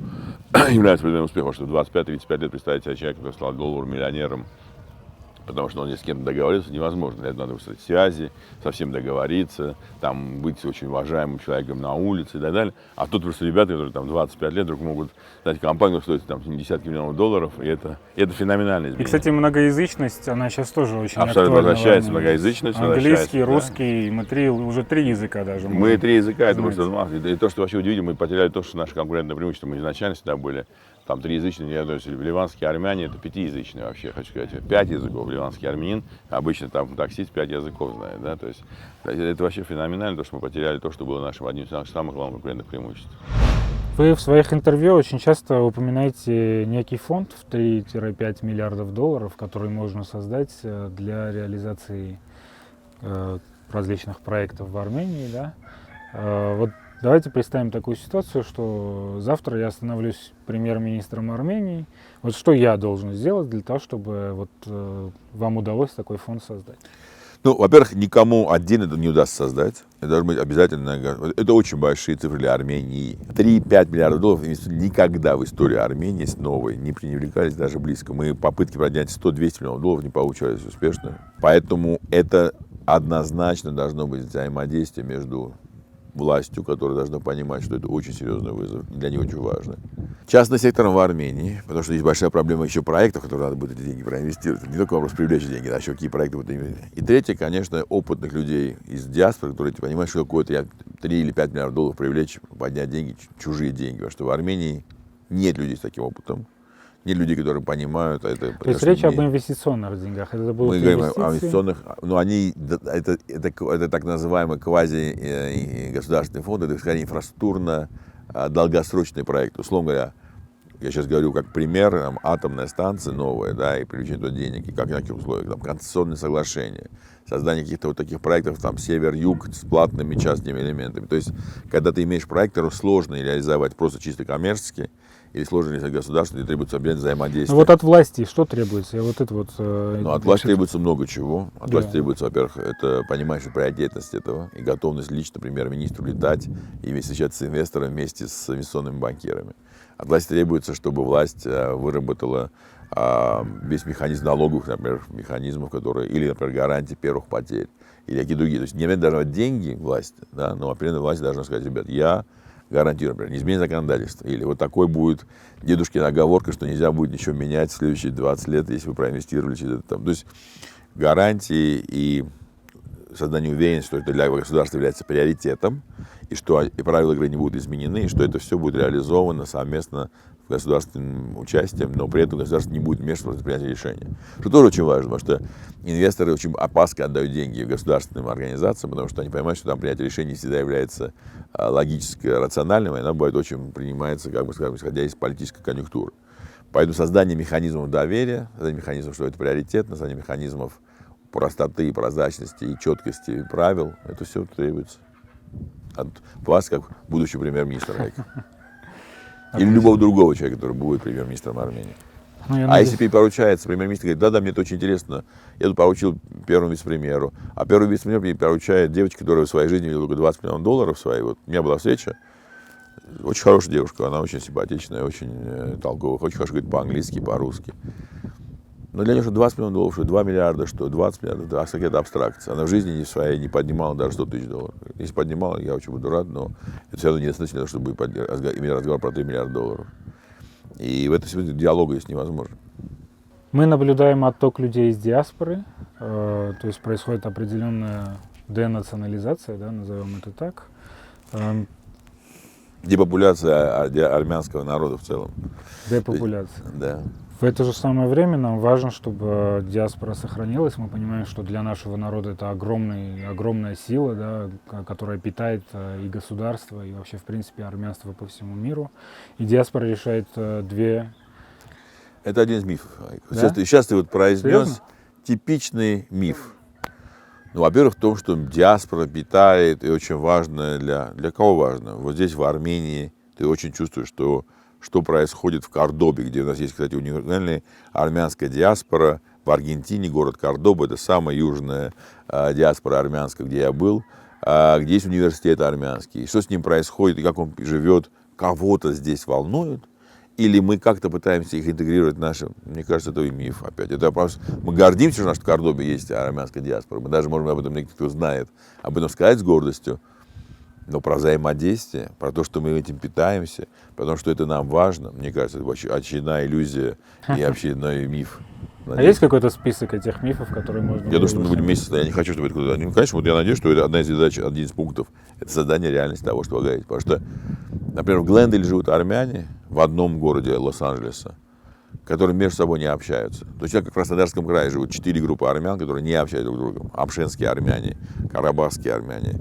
являются предметом успеха. Потому что в 25-35 лет представить себе человека, который стал доллар-миллионером, Потому что он здесь с кем-то договориться невозможно. Для этого надо выстроить связи, со всем договориться, там, быть очень уважаемым человеком на улице и так далее. А тут просто ребята, которые там 25 лет, вдруг могут стать компанию, стоит там десятки миллионов долларов, и это феноменальное И, изменение. кстати, многоязычность, она сейчас тоже очень Абсолютно актуальна. возвращается многоязычность. Английский, возвращается, русский, уже 3 языка даже. Мы 3 языка, это знаете. просто масса. И то, что вообще удивительно, мы потеряли то, что наше конкурентное преимущество. Мы изначально всегда были там 3язычные, не относятся. Ливанские армяне это 5язычные вообще, хочу сказать. 5 языков. Ливанский армянин, обычно там таксист 5 языков знает. Да? То есть это вообще феноменально, то, что мы потеряли то, что было нашим одним из наших самых главных конкурентных преимуществ. Вы в своих интервью очень часто упоминаете некий фонд в 3-5 миллиардов долларов, который можно создать для реализации различных проектов в Армении. Да? Вот давайте представим такую ситуацию, что завтра я становлюсь премьер-министром Армении. Вот что я должен сделать для того, чтобы вам удалось такой фонд создать? Ну, во-первых, никому отдельно это не удастся создать. Это должно быть обязательно. Это очень большие цифры для Армении. 3-5 миллиардов долларов никогда в истории Армении с новой не пренебрегались даже близко. Мы попытки поднять 100-200 миллионов долларов не получались успешно. Поэтому это однозначно должно быть взаимодействие между властью, которая должна понимать, что это очень серьезный вызов, для них очень важно. Частным сектором в Армении, потому что есть большая проблема еще проектов, в которые надо будет эти деньги проинвестировать. Не только вопрос привлечь деньги, а еще какие проекты будут инвестировать. И третье, конечно, опытных людей из диаспоры, которые понимают, что какое-то 3 или 5 миллиардов долларов привлечь, поднять деньги, чужие деньги. Потому что в Армении нет людей с таким опытом. Нет людей, которые понимают это. То есть речь об инвестиционных деньгах. Это будут Мы говорим инвестиции? о инвестиционных, но они, это так называемый квази-государственный фонд, это скорее инфраструктурно-долгосрочный проект. Условно говоря, я сейчас говорю как пример, там, атомная станция новая, да, и привлечение туда денег, и как на каких условиях, там, концессионные соглашения, создание каких-то вот таких проектов, там, север-юг с платными частными элементами. То есть, когда ты имеешь проект, который сложно реализовать просто чисто коммерчески, или сложно реализовать государство, где требуется обязательно взаимодействие. Ну, вот от власти что требуется? Я вот это вот. Ну, от власти требуется много чего. От Да. власти требуется, во-первых, это понимаешь приоритетность этого и готовность лично премьер-министру летать и встречаться с инвесторами вместе с инвестиционными банкирами. От власти требуется, чтобы власть выработала весь механизм налоговых, например, механизмов, которые, или, например, гарантии первых потерь, или какие другие. То есть не обязательно должны быть деньги власти, да, но определенно власть должна сказать: ребят, я гарантирую, например, неизменение законодательства. Или вот такой будет дедушкина оговорка, что нельзя будет ничего менять в следующие 20 лет, если вы проинвестировали через это. То есть гарантии и создание уверенности, что это для государства является приоритетом, и что и правила игры не будут изменены, и что это все будет реализовано совместно с государственным участием, но при этом государство не будет вмешиваться в принятие решения. Что тоже очень важно, потому что инвесторы очень опаской отдают деньги государственным организациям, потому что они понимают, что там принятие решений всегда является логически рациональным, и оно бывает очень принимается, как бы скажем, исходя из политической конъюнктуры. Поэтому создание механизмов доверия, создание механизмов, что это приоритетно, создание механизмов простоты, прозрачности и четкости правил, это все требуется от вас, как будущего премьер-министра. Или любого другого человека, который будет премьер-министром Армении. Ну, я А надеюсь. если поручается, премьер-министр говорит: да, мне это очень интересно, я тут поручил первому вице-премьеру, а первый вице-премьер мне поручает девочка, которая в своей жизни видела только 20 миллионов долларов свои. Вот у меня была встреча, очень хорошая девушка, она очень симпатичная, очень толковая, очень хорошо говорит по-английски, по-русски. Но для нее что 20 миллионов долларов, что 2 миллиарда, что 20 миллиардов, да, какая-то абстракция. Она в жизни своей не поднимала даже 100 тысяч долларов. Если поднимала, я очень буду рад, но это все равно недостаточно, чтобы иметь разговор про 3 миллиарда долларов. И в этом смысле диалога есть невозможно. Мы наблюдаем отток людей из диаспоры, то есть происходит определенная денационализация, да, назовем это так. Депопуляция армянского народа в целом. Депопуляция. Да. В это же самое время нам важно, чтобы диаспора сохранилась. Мы понимаем, что для нашего народа это огромная сила, да, которая питает и государство, и вообще, в принципе, армянство по всему миру. И диаспора решает две... Это один из мифов. Да? Сейчас ты вот произнес Серьезно? типичный миф. Ну, во-первых, в том, что диаспора питает, и очень важно для кого важно. Вот здесь, в Армении, ты очень чувствуешь, что происходит в Кордобе, где у нас есть, кстати, уникальная армянская диаспора. В Аргентине город Кордоба, это самая южная диаспора армянская, где я был, где есть университет армянский. Что с ним происходит, и как он живет, кого-то здесь волнует. или мы как-то пытаемся их интегрировать в наши, мне кажется, это и миф опять. Это просто, мы гордимся, что в Кордобе есть армянская диаспора, мы даже можем об этом, никто знает, об этом сказать с гордостью, но про взаимодействие, про то, что мы этим питаемся, потому что это нам важно, мне кажется, это очередная иллюзия и очередной миф. А есть какой-то список этих мифов, которые можно... Я думаю, что мы будем вместе, я не хочу, чтобы это куда-то... Ну, конечно, вот я надеюсь, что это одна из задач, один из пунктов, это создание реальности того, что вы говорите. Потому что, например, в Глендале живут армяне в одном городе Лос-Анджелеса, которые между собой не общаются. То есть, как в Краснодарском крае живут 4 группы армян, которые не общаются друг с другом. Абшенские армяне, карабахские армяне,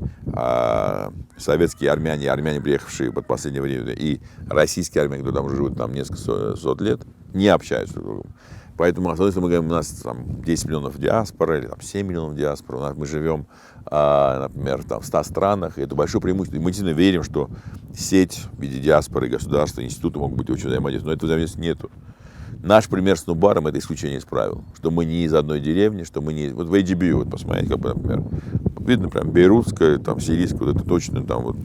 советские армяне, армяне, приехавшие под последнее время, и российские армяне, которые там уже живут там несколько сот лет, не общаются друг с другом. Поэтому, с одной стороны, мы говорим, у нас там 10 миллионов диаспоры, или там 7 миллионов диаспоры, мы живем, например, там, в 100 странах, и это большое преимущество. И мы действительно верим, что сеть в виде диаспоры, государства, институты могут быть очень взаимодействовать, но этого взаимодействия нету. Наш пример с Нубаром – это исключение из правил, что мы не из одной деревни, что мы не… Вот в AGB, вот посмотрите, как бы, например, видно прям бейрутская, там, сирийская, вот это точно, там вот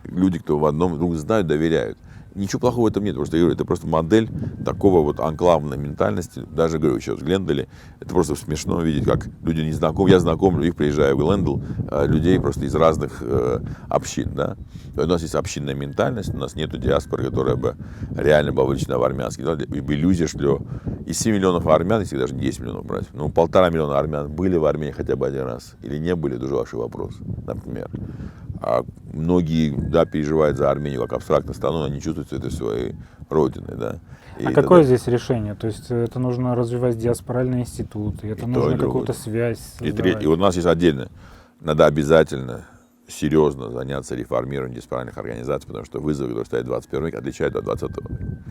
люди, кто в одном друг знают, доверяют. Ничего плохого в этом нет, потому что, я говорю, это просто модель такого вот анклавной ментальности. Даже, говорю, сейчас в Глендале, это просто смешно видеть, как люди не знакомы. Я знакомлю их, приезжаю в Глендал, людей просто из разных общин, да. У нас есть общинная ментальность, у нас нету диаспоры, которая бы реально была вовлечена в армянский. Да? Иллюзия, что из 7 миллионов армян, если даже не 10 миллионов брать, ну, 1,5 миллиона армян были в Армении хотя бы один раз или не были, это уже ваши вопросы, например. А многие, да, переживают за Армению как абстрактную страну, но не чувствуют это своей родиной, да. А какое здесь решение? То есть это нужно развивать диаспоральные институты, это и нужно какую-то связь создавать. И вот у нас есть отдельно, надо обязательно серьезно заняться реформированием диаспоральных организаций, потому что вызовы, которые стоят в 21 веке, отличают от 20 века.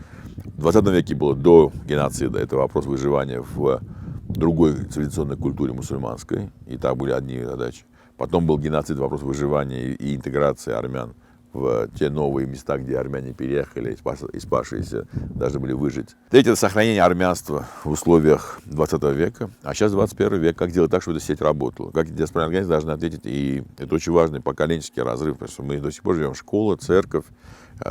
В 20 веке было до геноцида, это вопрос выживания в другой цивилизационной культуре мусульманской, и так были одни задачи. Потом был геноцид, вопрос выживания и интеграции армян в те новые места, где армяне переехали, и спасшиеся должны были выжить. Третье – это сохранение армянства в условиях 20 века, а сейчас 21 век. Как сделать так, чтобы эта сеть работала? Как диаспоральные организации должны ответить? И это очень важный поколенческий разрыв, потому что мы до сих пор живем школа, церковь,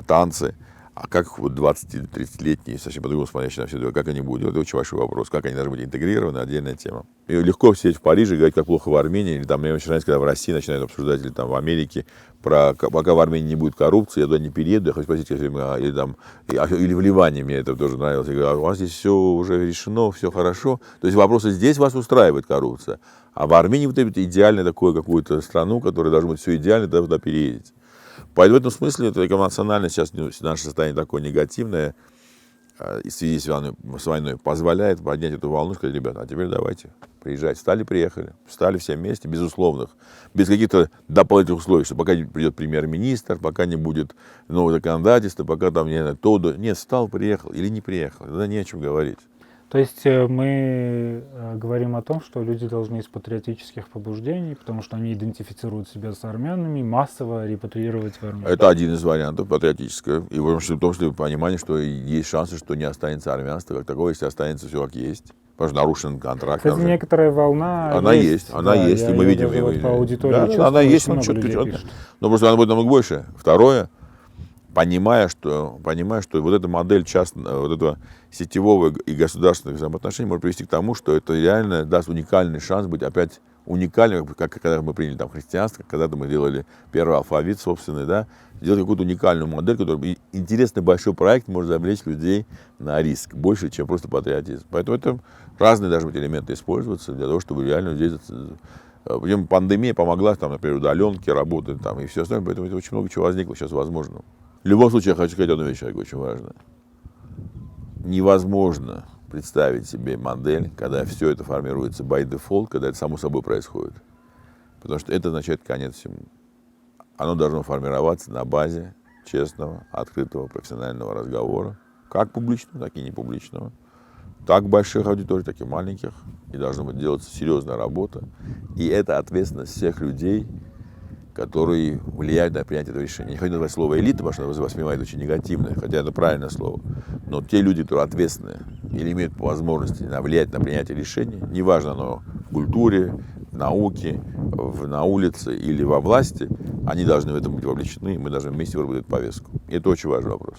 танцы. А как вот 20-30-летние, совсем по-другому смотрящие на все это, как они будут? Это очень большой вопрос. Как они должны быть интегрированы, отдельная тема. И легко сидеть в Париже и говорить, как плохо в Армении, или там, мне очень нравится, когда в России начинают обсуждать, или там в Америке, пока в Армении не будет коррупции, я туда не перееду, я хочу спросить, или там, или в Ливане, мне это тоже нравилось. Я говорю, у вас здесь все уже решено, все хорошо. То есть вопросы здесь вас устраивает коррупция. А в Армении вы требуете идеальную такую какую-то страну, которая должна быть все идеально, тогда туда переедете. Поэтому в этом смысле это эмоционально сейчас наше состояние такое негативное, в связи с войной, позволяет поднять эту волну и сказать, ребята, а теперь давайте, приезжайте. Приехали, встали все вместе, без условных, без каких-то дополнительных условий, что пока не придет премьер-министр, пока не будет нового законодательства, пока там, не знаю, то, нет, встал, приехал или не приехал, тогда не о чем говорить. То есть мы говорим о том, что люди должны из патриотических побуждений, потому что они идентифицируют себя с армянами, массово репатриировать в Армению. Это один из вариантов патриотического. И в том, что понимание, что есть шансы, что не останется армянства как такого, если останется все как есть. Потому что нарушен контракт. Кстати, некоторая волна она есть, да, и мы видим его. По аудитории да, чувствую, она есть, много людей пишет. но просто она будет намного больше. Второе, понимая, что вот эта модель вот этого сетевого и государственных взаимоотношений может привести к тому, что это реально даст уникальный шанс быть опять уникальным, как когда мы приняли там христианство, когда-то мы делали первый алфавит собственный, да, сделать какую-то уникальную модель, которая интересный большой проект может завлечь людей на риск, больше, чем просто патриотизм. Поэтому это разные должны быть элементы использоваться для того, чтобы реально людей... Причем пандемия помогла, там, например, удаленки, работы там, и все остальное, поэтому это очень много чего возникло сейчас возможно. В любом случае, я хочу сказать одну вещь, очень важную. Невозможно представить себе модель, когда все это формируется by default, когда это само собой происходит. Потому что это означает конец всему. Оно должно формироваться на базе честного, открытого, профессионального разговора, как публичного, так и непубличного. Так больших аудиторий, так и маленьких. И должна быть делаться серьезная работа. И это ответственность всех людей, которые влияют на принятие этого решения. Не хочу назвать слово элита, потому что оно воспринимает очень негативное, хотя это правильное слово. Но те люди, которые ответственны или имеют возможности влиять на принятие решений, неважно оно в культуре, в науке, на улице или во власти, они должны в этом быть вовлечены, и мы должны вместе выработать повестку. И это очень важный вопрос.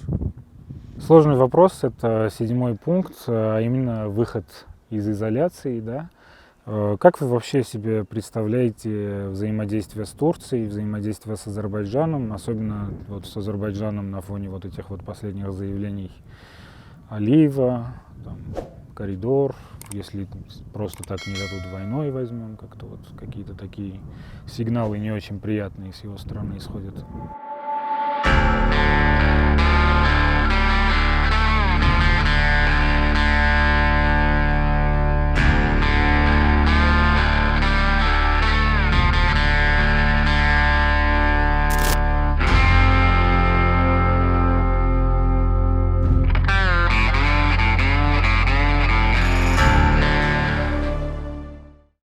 Сложный вопрос, это 7-й пункт, а именно выход из изоляции, да. Как вы вообще себе представляете взаимодействие с Турцией, взаимодействие с Азербайджаном, особенно вот с Азербайджаном на фоне вот этих вот последних заявлений Алиева, там, коридор, если просто так не дадут, войной возьмем, как-то вот какие-то такие сигналы не очень приятные с его стороны исходят.